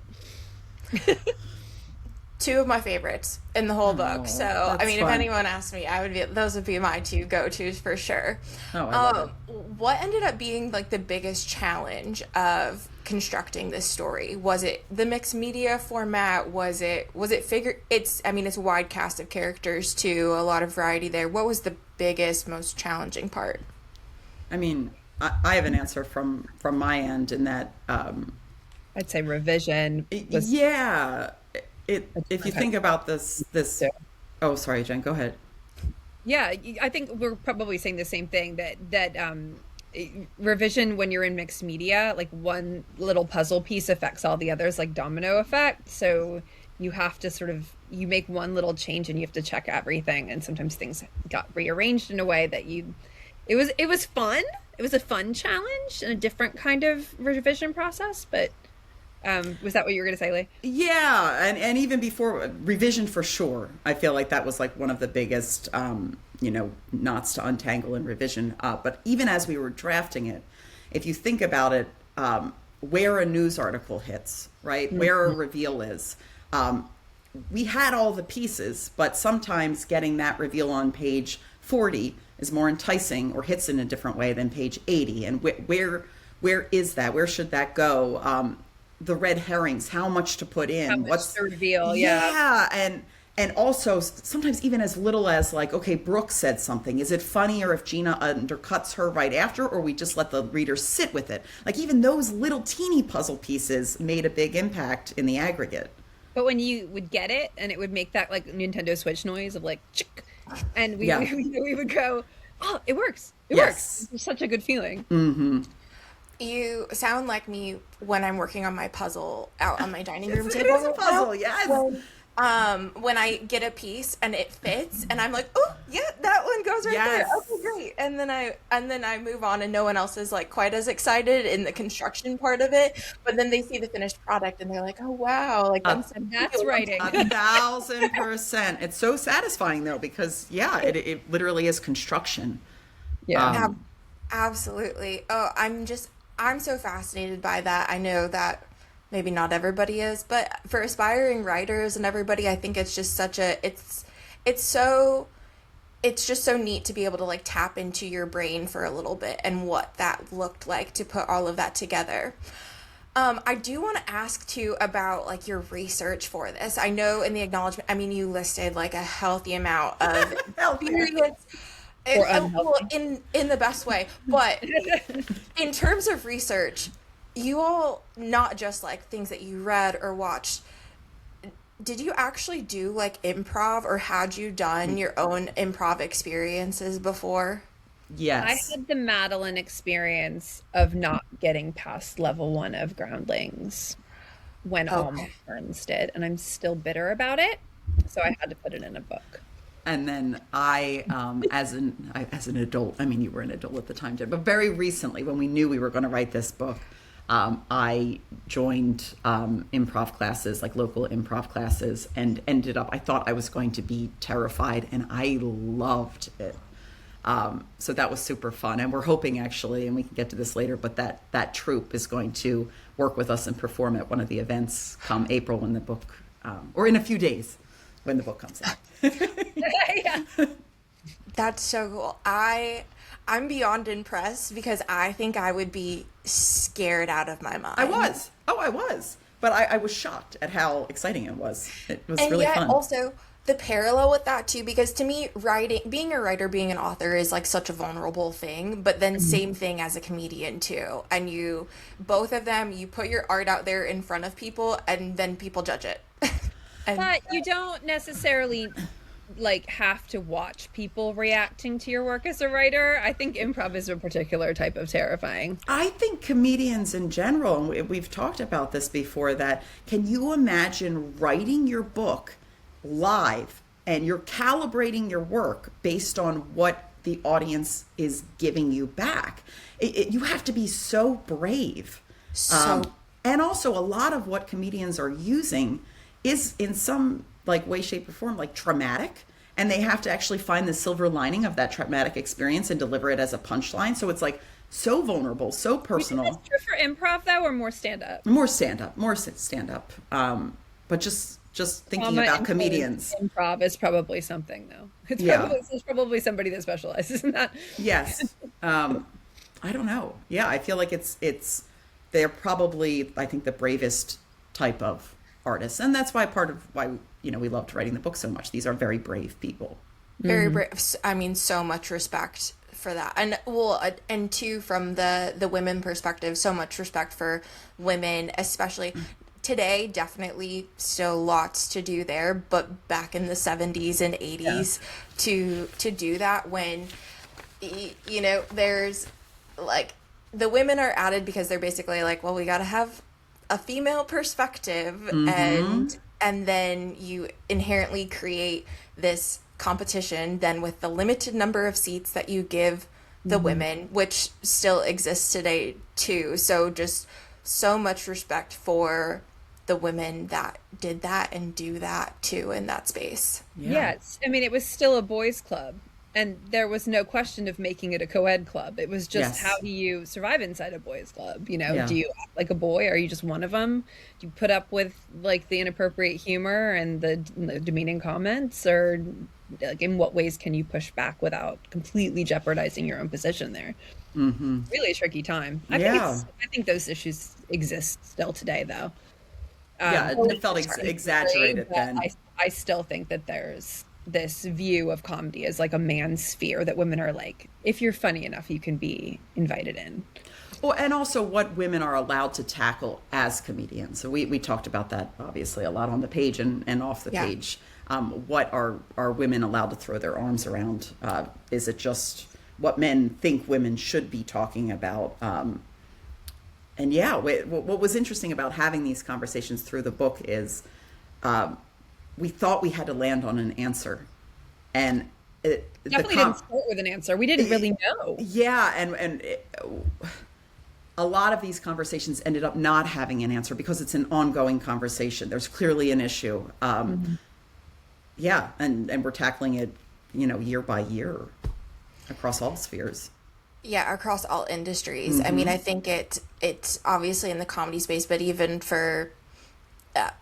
S2: Two of my favorites in the whole book. So I mean,
S3: fun.
S2: if anyone asked me, those would be my two go-tos for sure.
S3: I love it.
S2: What ended up being like the biggest challenge of constructing this story? Was it the mixed media format? Was it it's a wide cast of characters too, a lot of variety there. What was the biggest, most challenging part?
S3: I mean, I have an answer from my end in that
S1: I'd say revision was
S3: if you think about this oh, sorry, Jen, go ahead.
S1: Yeah, I think we're probably saying the same thing, that revision when you're in mixed media, like one little puzzle piece affects all the others, like domino effect. So you have to you make one little change and you have to check everything. And sometimes things got rearranged in a way that it was fun. It was a fun challenge and a different kind of revision process. But was that what you were going to say, Lee?
S3: Yeah, and even before revision for sure. I feel like that was like one of the biggest, knots to untangle in revision. But even as we were drafting it, if you think about it, where a news article hits, right, where a reveal is, we had all the pieces, but sometimes getting that reveal on page 40 is more enticing or hits in a different way than page 80. And where is that? Where should that go? The red herrings, how much to put in,
S1: what's the reveal?
S3: And also sometimes even as little as like, okay, Brooke said something, is it funnier if Gina undercuts her right after, or we just let the reader sit with it? Like even those little teeny puzzle pieces made a big impact in the aggregate.
S1: But when you would get it and it would make that like Nintendo Switch noise of like chick, and we would go, oh, it works, works. It's such a good feeling.
S2: You sound like me when I'm working on my puzzle out on my dining room table.
S3: It is a puzzle, yes.
S2: When I get a piece and it fits, and I'm like, oh yeah, that one goes right there. Okay, great. And then I move on, and no one else is like quite as excited in the construction part of it. But then they see the finished product, and they're like, oh wow, like that's
S1: writing.
S3: 1,000%. It's so satisfying though, because it literally is construction.
S1: Yeah,
S2: absolutely. Oh, I'm so fascinated by that. I know that maybe not everybody is, but for aspiring writers and everybody, I think it's just it's just so neat to be able to like tap into your brain for a little bit and what that looked like to put all of that together. I do want to ask too about like your research for this. I know in the acknowledgement, I mean, you listed like a healthy amount of experience. Well, in the best way, but in terms of research, you all, not just like things that you read or watched, did you actually do like improv, or had you done your own improv experiences before?
S3: Yes.
S1: I had the Madeline experience of not getting past level 1 of Groundlings when all my friends did, and I'm still bitter about it, so I had to put it in a book.
S3: And then I, as an adult, I mean, you were an adult at the time, Jen, but very recently, when we knew we were going to write this book, I joined improv classes, like local improv classes, and I thought I was going to be terrified, and I loved it. So that was super fun. And we're hoping actually, and we can get to this later, but that troupe is going to work with us and perform at one of the events come April when the book, or in a few days when the book comes out.
S2: That's so cool. I'm beyond impressed, because I think I would be scared out of my mind.
S3: I was. But I was shocked at how exciting it was. It was really fun.
S2: And yet also the parallel with that too, because to me, being a writer, being an author is like such a vulnerable thing, but then same thing as a comedian too. And both of them, you put your art out there in front of people and then people judge it.
S1: But you don't necessarily like have to watch people reacting to your work as a writer. I think improv is a particular type of terrifying.
S3: I think comedians in general, and we've talked about this before, that can you imagine writing your book live and you're calibrating your work based on what the audience is giving you back? You have to be so brave. And also a lot of what comedians are using is in some like way, shape, or form like traumatic, and they have to actually find the silver lining of that traumatic experience and deliver it as a punchline. So it's like so vulnerable, so personal.
S1: You think that's true for improv though, or more stand-up?
S3: More stand-up. But just thinking about comedians.
S1: Improv is probably something though. It's probably somebody that specializes in that.
S3: Yes. I don't know. Yeah, I feel like they're probably, I think, the bravest type of artists, and that's why part of why we loved writing the book so much. These are very brave people.
S2: Very brave. I mean, so much respect for that, and too from the women perspective, so much respect for women, especially today. Definitely still lots to do there, but back in the 70s and 80s, to do that when there's like the women are added because they're basically like, well, we got to have a female perspective, and then you inherently create this competition then with the limited number of seats that you give the women, which still exists today too. So just so much respect for the women that did that and do that too in that space.
S1: Yeah, I mean, it was still a boys' club, and there was no question of making it a co-ed club. It was just,
S3: Yes.
S1: how do you survive inside a boys' club? You know,
S3: Yeah.
S1: do you act like a boy? Are you just one of them? Do you put up with like the inappropriate humor and the demeaning comments, or like in what ways can you push back without completely jeopardizing your own position there? Really a tricky time.
S3: Yeah.
S1: I think those issues exist still today, though.
S3: Yeah,
S1: Totally
S3: it felt
S1: disagree,
S3: exaggerated
S1: but
S3: then.
S1: I still think that there's this view of comedy as like a man's sphere, that women are like, if you're funny enough, you can be invited in.
S3: Well, and also what women are allowed to tackle as comedians. So we talked about that obviously a lot on the page and off the
S2: Yeah.
S3: page. What are women allowed to throw their arms around? Is it just what men think women should be talking about? And yeah, what was interesting about having these conversations through the book is we thought we had to land on an answer. And
S1: Definitely didn't start with an answer. We didn't really know.
S3: Yeah, a lot of these conversations ended up not having an answer because it's an ongoing conversation. There's clearly an issue. Yeah, and we're tackling it, year by year across all spheres.
S2: Yeah, across all industries. I mean, I think it's obviously in the comedy space, but even for,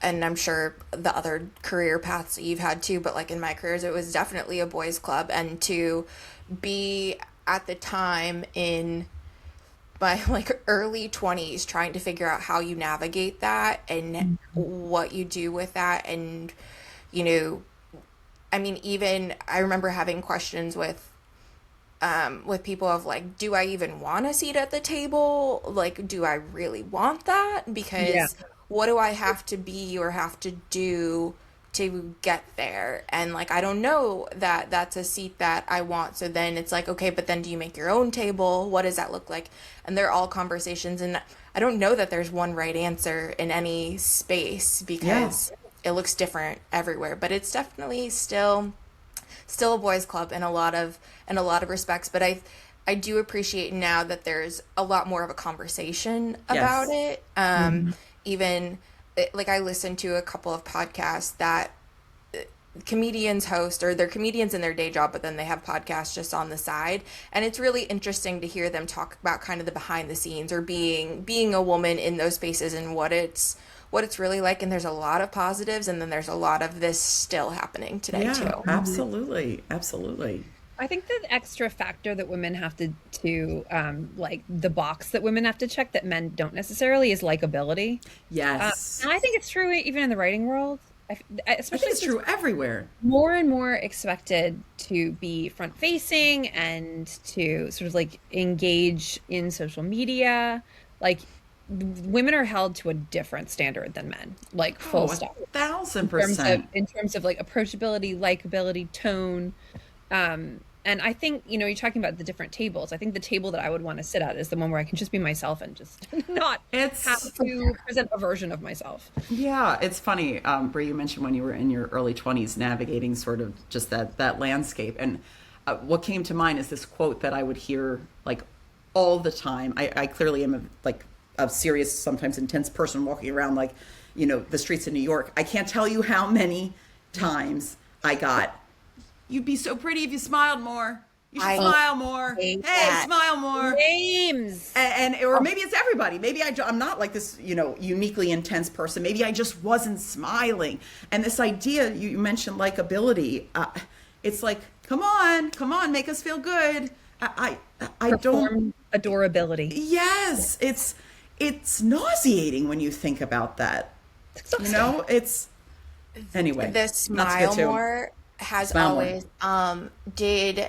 S2: and I'm sure the other career paths that you've had too, but like in my careers, it was definitely a boys' club. And to be at the time in my like early 20s trying to figure out how you navigate that and what you do with that, and I mean, even I remember having questions with people of like, do I even want a seat at the table? Like, do I really want that? Because what do I have to be or have to do to get there? And like, I don't know that that's a seat that I want. So then it's like, okay, but then do you make your own table? What does that look like? And they're all conversations. And I don't know that there's one right answer in any space because it looks different everywhere, but it's definitely still a boys' club in a lot of respects. But I do appreciate now that there's a lot more of a conversation about it. Even like I listened to a couple of podcasts that comedians host, or they're comedians in their day job, but then they have podcasts just on the side, and it's really interesting to hear them talk about kind of the behind the scenes, or being a woman in those spaces, and what it's really like. And there's a lot of positives, and then there's a lot of this still happening today too.
S3: Absolutely.
S1: I think the extra factor that women have to like the box that women have to check that men don't necessarily is likability.
S3: Yes.
S1: And I think it's true even in the writing world.
S3: I
S1: Especially
S3: think it's true everywhere.
S1: more and more expected to be front facing and to sort of like engage in social media. Like, women are held to a different standard than men, like full stop.
S3: 1,000%.
S1: In terms of like approachability, likability, tone. And I think, you're talking about the different tables. I think the table that I would want to sit at is the one where I can just be myself and just not have to present a version of myself.
S3: Yeah, it's funny. Brie, you mentioned when you were in your early 20s navigating sort of just that landscape. And what came to mind is this quote that I would hear like all the time. I clearly am a serious, sometimes intense person walking around like, the streets of New York. I can't tell you how many times I got, "You'd be so pretty if you smiled more. You should smile more. Hey, smile more."
S1: Names.
S3: Or maybe it's everybody. Maybe I'm not like this, uniquely intense person. Maybe I just wasn't smiling. And this idea, you mentioned likability. It's like, come on, make us feel good. I don't.
S1: Adorability.
S3: Yes, it's nauseating when you think about that. It's anyway.
S2: The smile more has
S3: Smile more.
S2: always did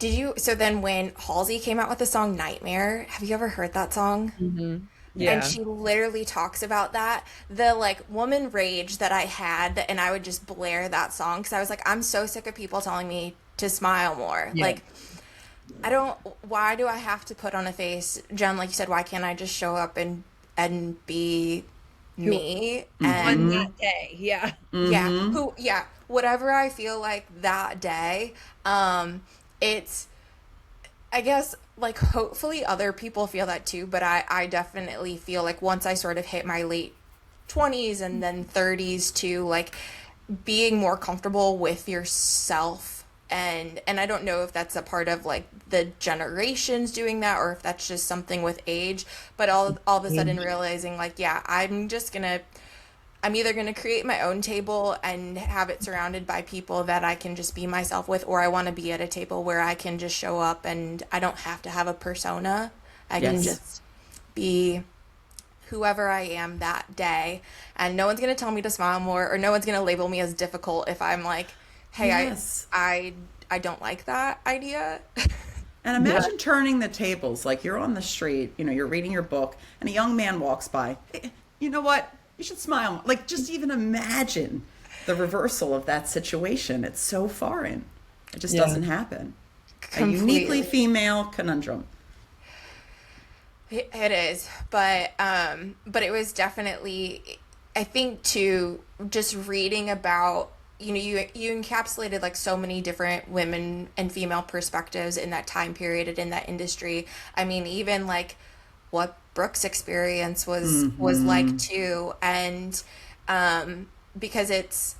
S2: you, so then when Halsey came out with the song Nightmare, have you ever heard that song?
S1: Yeah.
S2: And she literally talks about that, the like woman rage that I had, and I would just blare that song because I was like, I'm so sick of people telling me to smile more.
S1: Yeah.
S2: Like, why do I have to put on a face? Jen, like you said, why can't I just show up and be
S1: Who
S2: me?
S1: on
S2: And
S1: that day? Yeah.
S2: yeah, whatever I feel like that day. It's, I guess, like, hopefully other people feel that too, but I definitely feel like once I sort of hit my late 20s and then 30s too, like, being more comfortable with yourself. And I don't know if that's a part of like the generations doing that or if that's just something with age, but all of a sudden realizing like, yeah, I'm either going to create my own table and have it surrounded by people that I can just be myself with, or I want to be at a table where I can just show up and I don't have to have a persona. I can
S3: Yes.
S2: just be whoever I am that day. And no one's going to tell me to smile more, or no one's going to label me as difficult if I'm like, hey,
S3: Yes.
S2: I don't like that idea.
S3: And imagine turning the tables, like you're on the street, you're reading your book, and a young man walks by. Hey, you know what? You should smile. Like, just even imagine the reversal of that situation. It's so foreign. It just doesn't happen. A uniquely
S2: Completely.
S3: female conundrum.
S2: It is, but it was definitely, I think too, just reading about, you encapsulated like so many different women and female perspectives in that time period and in that industry. I mean, even like what Brooke's experience was like too, and because it's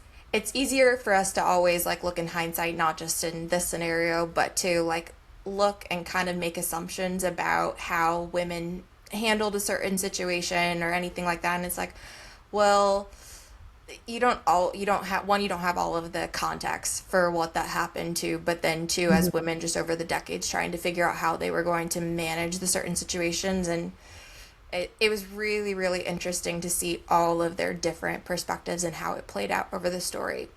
S2: easier for us to always like look in hindsight, not just in this scenario, but to like look and kind of make assumptions about how women handled a certain situation or anything like that. And it's like, well, you don't have all of the context for what that happened to, but then too, as women just over the decades trying to figure out how they were going to manage the certain situations. And it was really, really interesting to see all of their different perspectives and how it played out over the story.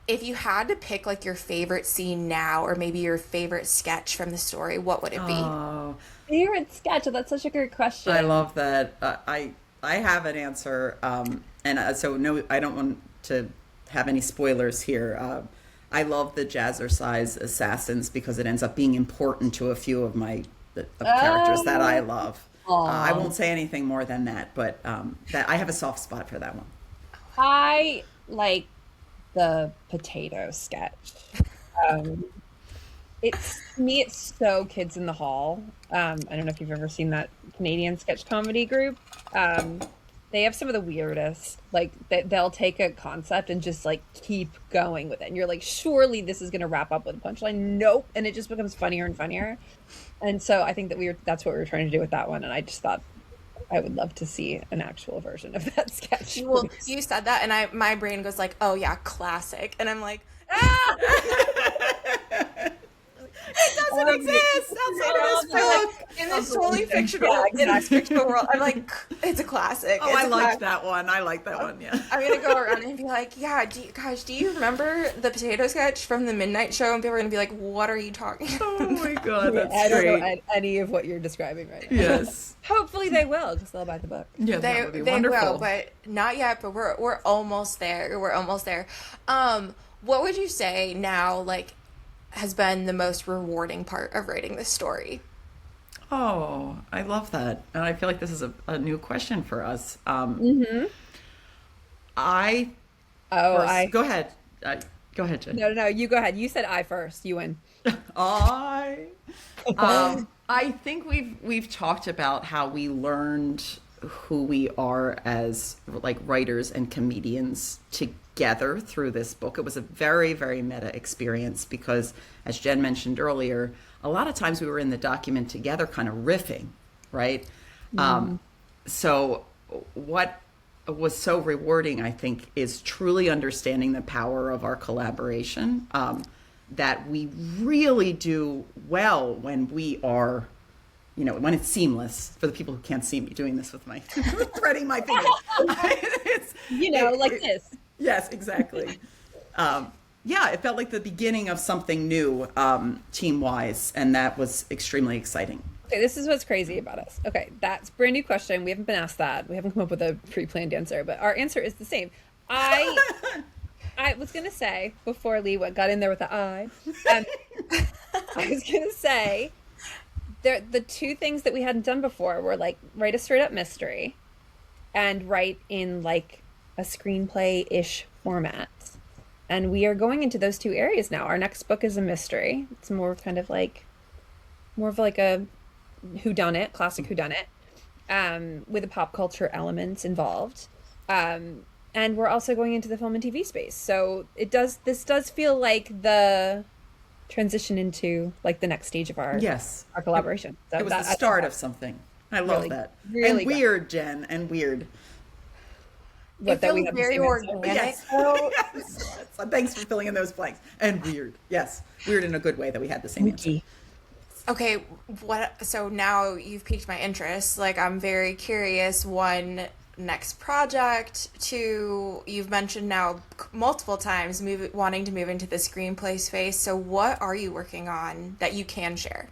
S2: If you had to pick like your favorite scene now, or maybe your favorite sketch from the story, what would it be?
S3: Oh,
S1: Favorite sketch? Oh, that's such a great question.
S3: I love that. I have an answer, and so no, I don't want to have any spoilers here. I love the Jazzercise assassins because it ends up being important to a few of my characters that I love. I won't say anything more than that, but that I have a soft spot for that one.
S1: I like the potato sketch. Um, it's to me, it's so Kids in the Hall. I don't know if you've ever seen that Canadian sketch comedy group. They have some of the weirdest. Like they'll take a concept and just like keep going with it, and you're like, surely this is going to wrap up with a punchline. Nope, and it just becomes funnier and funnier. And so I think that's what we were trying to do with that one, and I just thought I would love to see an actual version of that sketch.
S2: Well, you said that, and my brain goes like, oh yeah, classic, and I'm like, ah!
S3: It doesn't exist outside of this book.
S2: In this totally fictional, in this fictional world, I'm like, it's a classic.
S3: Oh,
S2: It's
S3: I
S2: a
S3: liked
S2: classic.
S3: that one. I like that one. Yeah.
S2: I'm gonna go around and be like, yeah, do you remember the potato sketch from the Midnight Show? And people are gonna be like, what are you talking about?
S3: Oh my god, that's
S1: I don't
S3: great.
S1: know any of what you're describing right now.
S3: Yes.
S1: Hopefully they will, because they'll buy the book.
S3: Yeah, that would be
S2: They
S3: wonderful.
S2: will, but not yet. But we're almost there. We're almost there. What would you say now, like, has been the most rewarding part of writing this story?
S3: Oh, I love that. And I feel like this is a new question for us. I
S1: Oh,
S3: first, go ahead. Go ahead, Jen.
S1: no, you go ahead. You said I first. You win.
S3: I think we've talked about how we learned who we are as like writers and comedians together through this book. It was a very, very meta experience because, as Jen mentioned earlier, a lot of times we were in the document together, kind of riffing, right? So what was so rewarding, I think, is truly understanding the power of our collaboration. That we really do well when we are, when it's seamless. For the people who can't see me doing this with my threading my fingers,
S1: like this.
S3: Yes, exactly. Yeah, it felt like the beginning of something new, team-wise, and that was extremely exciting.
S1: Okay, this is what's crazy about us. Okay, that's a brand new question. We haven't been asked that. We haven't come up with a pre-planned answer, but our answer is the same. I was gonna say before Lee got in there with the I. I was gonna say the two things that we hadn't done before were like write a straight up mystery and write in like a screenplay-ish format. And we are going into those two areas now. Our next book is a mystery. It's more of like a whodunit, classic whodunit, with a pop culture element involved. And we're also going into the film and TV space. So this does feel like the transition into like the next stage of our
S3: Yes.
S1: our collaboration. So
S3: It was the start of something. I love
S1: Really-
S3: that.
S1: really
S3: and weird, Jen, and weird.
S1: what
S2: It
S1: that we
S2: feels
S1: have the
S2: very
S1: same answer.
S2: organic.
S3: Yes.
S2: though.
S3: Yes. Thanks for filling in those blanks. And weird. Yes. Weird in a good way that we had the same answer.
S1: Spooky.
S2: Okay, so now you've piqued my interest. Like, I'm very curious. One, next project. Two, you've mentioned now multiple times wanting to move into the screenplay space. So what are you working on that you can share?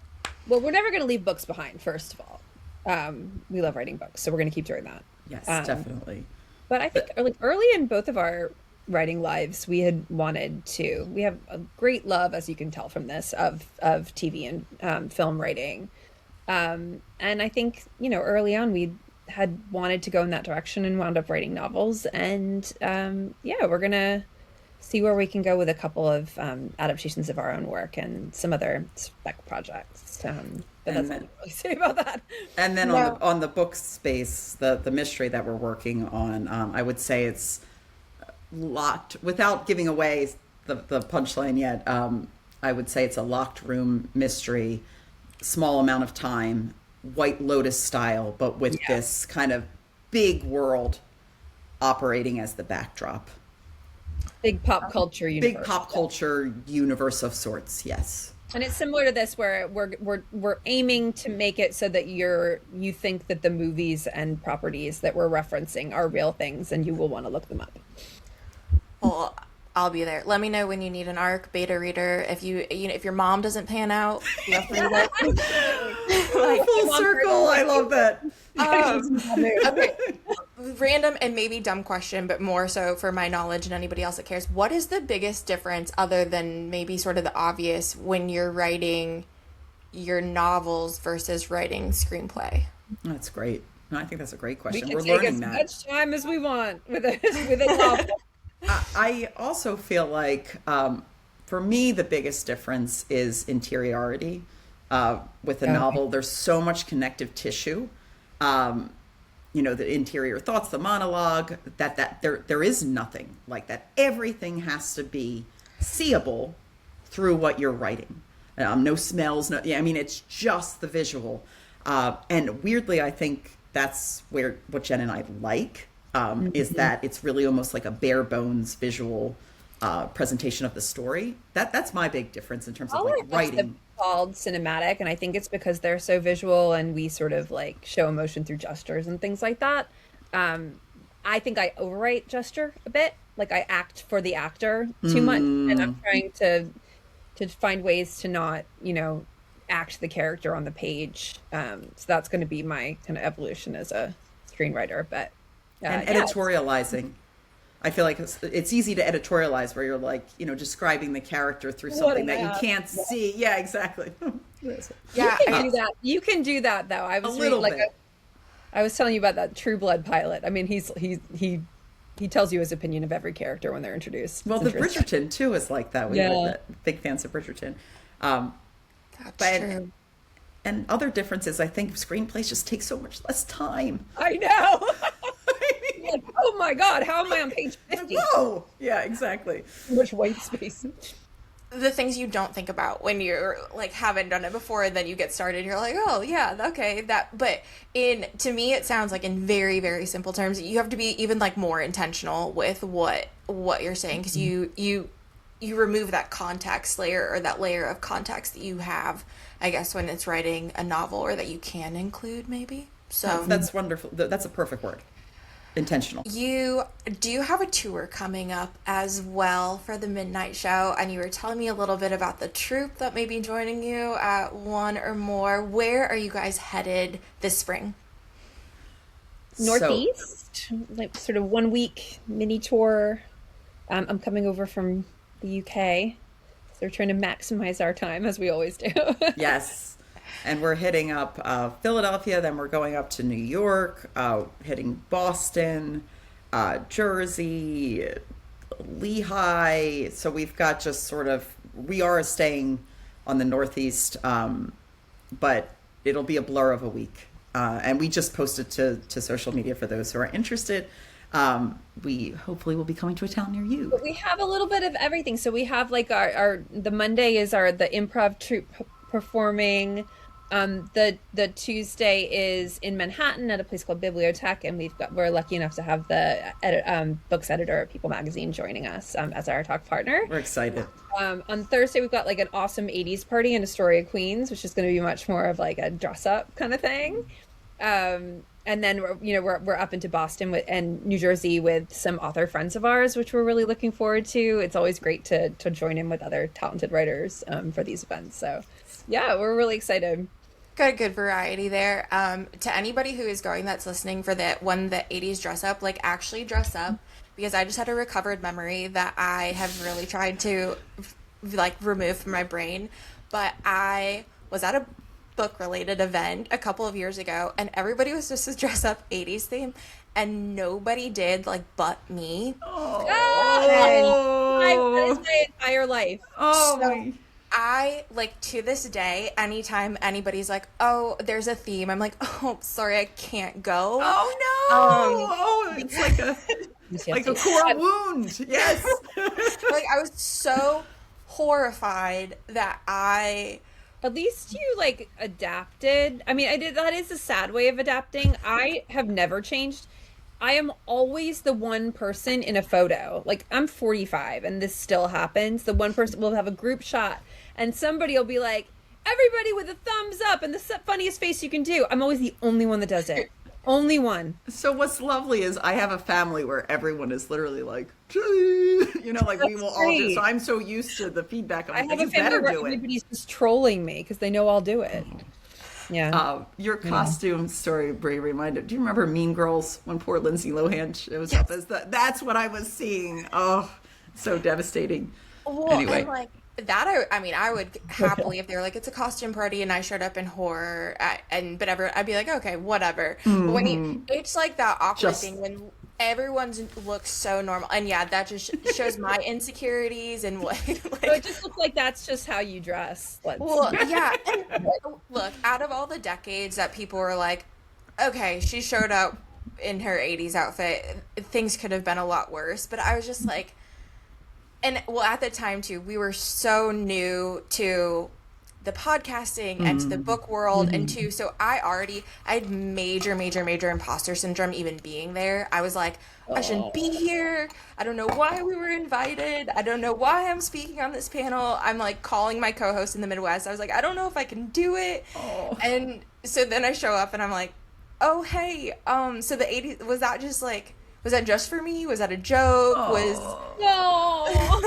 S1: Well, we're never going to leave books behind, first of all. We love writing books, so we're going to keep doing that.
S3: Yes, definitely.
S1: But I think like early in both of our writing lives, we had wanted to. We have a great love, as you can tell from this, of TV and film writing. And I think, early on we had wanted to go in that direction and wound up writing novels. And yeah, we're going to see where we can go with a couple of adaptations of our own work and some other spec projects. But that's all I can really say about that.
S3: And then on the book space, the mystery that we're working on, I would say it's locked, without giving away the punchline yet. I would say it's a locked room mystery, small amount of time, White Lotus style, but with this kind of big world operating as the backdrop.
S1: Big pop culture universe.
S3: Big pop culture universe of sorts, yes.
S1: And it's similar to this, where we're aiming to make it so that you think that the movies and properties that we're referencing are real things, and you will want to look them up.
S2: Well, I'll be there. Let me know when you need an ARC beta reader. If if your mom doesn't pan out, feel free to
S3: Full circle. I love that.
S2: Okay. Random and maybe dumb question, but more so for my knowledge and anybody else that cares. What is the biggest difference, other than maybe sort of the obvious, when you're writing your novels versus writing screenplay?
S3: That's great. No, I think that's a great question.
S1: We
S3: We're
S1: can take
S3: learning
S1: as
S3: that.
S1: much time as we want with a novel.
S3: I also feel like, for me, the biggest difference is interiority. With a novel, there's so much connective tissue. The interior thoughts, the monologue, that there is nothing like that. Everything has to be seeable through what you're writing. No smells, it's just the visual. And weirdly, I think that's what Jen and I like, is that it's really almost like a bare bones visual presentation of the story. That's my big difference in terms of like writing.
S1: Called cinematic, and I think it's because they're so visual and we sort of like show emotion through gestures and things like that. I think I overwrite gesture a bit, like I act for the actor too much, and I'm trying to find ways to not act the character on the page. So that's going to be my kind of evolution as a screenwriter. But
S3: and editorializing. I feel like it's easy to editorialize where you're like, describing the character through something that you can't see. Yeah, exactly.
S2: Yeah,
S1: You can do that though. I was
S3: a little bit.
S1: I was telling you about that True Blood pilot. I mean, he tells you his opinion of every character when they're introduced.
S3: Well, the Bridgerton too is like that. We're big fans of Bridgerton.
S2: that's true.
S3: And other differences, I think screenplays just take so much less time.
S1: I know. Like, oh my God, how am I on page 50?
S3: Whoa! Yeah, exactly.
S1: So much white space.
S2: The things you don't think about when you're like haven't done it before, and then you get started, you're like, oh yeah, okay, that. But to me, it sounds like in very, very simple terms, you have to be even like more intentional with what you're saying, because you remove that context layer, or that layer of context that you have, I guess, when it's writing a novel, or that you can include maybe. So
S3: that's wonderful. That's a perfect word. Intentional.
S2: You have a tour coming up as well for the Midnight Show, and you were telling me a little bit about the troupe that may be joining you at one or more. Where are you guys headed this spring?
S1: Northeast, like sort of 1 week mini tour. I'm coming over from the UK, They're trying to maximize our time as we always do.
S3: Yes. And we're hitting up Philadelphia, then we're going up to New York, hitting Boston, Jersey, Lehigh. So we've got just sort of, we are staying on the Northeast, but it'll be a blur of a week. And we just posted to social media for those who are interested. We hopefully will be coming to a town near you.
S1: But we have a little bit of everything. So we have like our the Monday is the improv troupe performing. The Tuesday is in Manhattan at a place called Bibliotech, and we're lucky enough to have the books editor at People Magazine joining us as our talk partner.
S3: We're excited.
S1: On Thursday, we've got like an awesome 80s party in Astoria, Queens, which is going to be much more of like a dress up kind of thing. And then we're up into Boston and New Jersey with some author friends of ours, which we're really looking forward to. It's always great to join in with other talented writers for these events. So yeah, we're really excited.
S2: Got a good variety there. To anybody who is going that's listening for the 80s dress up, like actually dress up, because I just had a recovered memory that I have really tried to like remove from my brain. But I was at a book related event a couple of years ago, and everybody was just to dress up 80s theme, and nobody did, like, but me.
S3: Oh,
S1: that is my entire life.
S3: oh
S2: So
S3: my.
S2: I, like, to this day, anytime anybody's like, oh, there's a theme, I'm like, oh, sorry, I can't go.
S3: Oh no! It's like a core wound. Yes.
S2: Like, I was so horrified that
S1: At least you like adapted. I mean, I did. That is a sad way of adapting. I have never changed. I am always the one person in a photo. Like, I'm 45 and this still happens. The one person will have a group shot and somebody will be like, everybody with a thumbs up and the funniest face you can do. I'm always the only one that does it. Only one.
S3: So what's lovely is I have a family where everyone is literally like, like we will all do. So I'm so used to the feedback.
S1: I
S3: I'm
S1: have
S3: like,
S1: a
S3: you
S1: family
S3: better
S1: where
S3: do it.
S1: everybody's just trolling me because they know I'll do it. Yeah.
S3: Your costume story, Brie, reminded. Do you remember Mean Girls when poor Lindsay Lohan shows up as that's what I was seeing. Oh, so devastating.
S2: well,
S3: Anyway.
S2: and like that, I mean, I would happily, if they were like, it's a costume party and I showed up in horror, I'd be like, okay, whatever. But when it's like that awkward thing when everyone's looks so normal, and yeah, that just shows my insecurities and what.
S1: So it just looks like that's just how you dress.
S2: Well, yeah. And look, out of all the decades that people were like, okay, she showed up in her 80s outfit, things could have been a lot worse. But I was just like, and well, at the time too, we were so new to the podcasting and to the book world and so I had major imposter syndrome even being there. I was like, I shouldn't be here. I don't know why we were invited. I don't know why I'm speaking on this panel. I'm like calling my co-host in the Midwest. I was like, I don't know if I can do it. And so then I show up and I'm like, oh, hey, so the 80s, was that just for me? Was that a joke?
S1: No.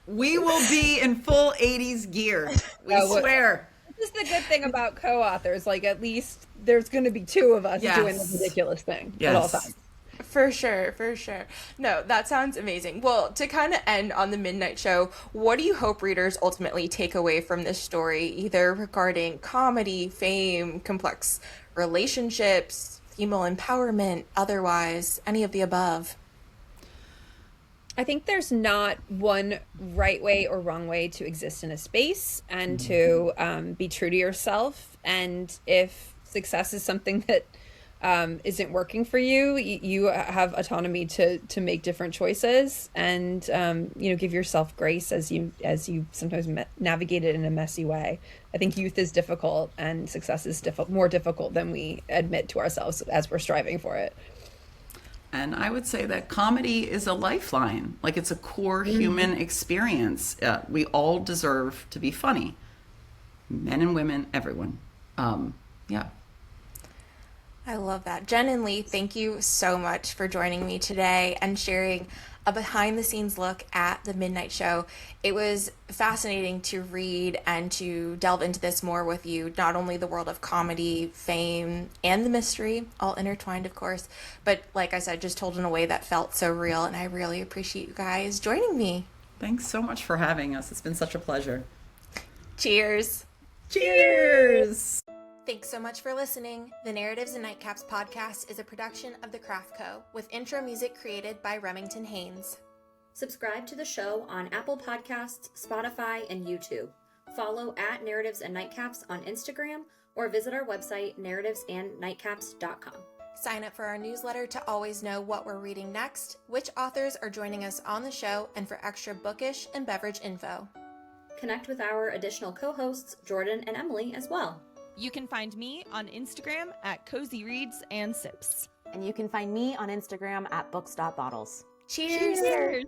S3: We will be in full 80s gear. We swear.
S1: This is the good thing about co-authors. Like, at least there's going to be two of us doing this ridiculous thing at all times.
S2: For sure. No, that sounds amazing. Well, to kind of end on the Midnight Show, what do you hope readers ultimately take away from this story, either regarding comedy, fame, complex relationships, female empowerment, otherwise, any of the above?
S1: I think there's not one right way or wrong way to exist in a space and to be true to yourself. And if success is something that isn't working for you, you have autonomy to make different choices and give yourself grace as you sometimes navigate it in a messy way. I think youth is difficult and success is more difficult than we admit to ourselves as we're striving for it.
S3: And I would say that comedy is a lifeline. Like, it's a core human experience. We all deserve to be funny. Men and women, everyone. Yeah.
S2: I love that. Jen and Lee, thank you so much for joining me today and sharing a behind-the-scenes look at the Midnight Show. It was fascinating to read and to delve into this more with you, not only the world of comedy, fame, and the mystery, all intertwined, of course, but like I said, just told in a way that felt so real, and I really appreciate you guys joining me.
S3: Thanks so much for having us. It's been such a pleasure.
S2: Cheers.
S3: Cheers!
S2: Thanks so much for listening. The Narratives and Nightcaps podcast is a production of The Craft Co. with intro music created by Remington Haynes.
S4: Subscribe to the show on Apple Podcasts, Spotify, and YouTube. Follow at Narratives and Nightcaps on Instagram or visit our website, narrativesandnightcaps.com.
S2: Sign up for our newsletter to always know what we're reading next, which authors are joining us on the show, and for extra bookish and beverage info.
S4: Connect with our additional co-hosts, Jordan and Emily, as well.
S6: You can find me on Instagram at Cozy Reads and Sips.
S5: And you can find me on Instagram at books.bottles.
S2: Cheers!
S6: Cheers!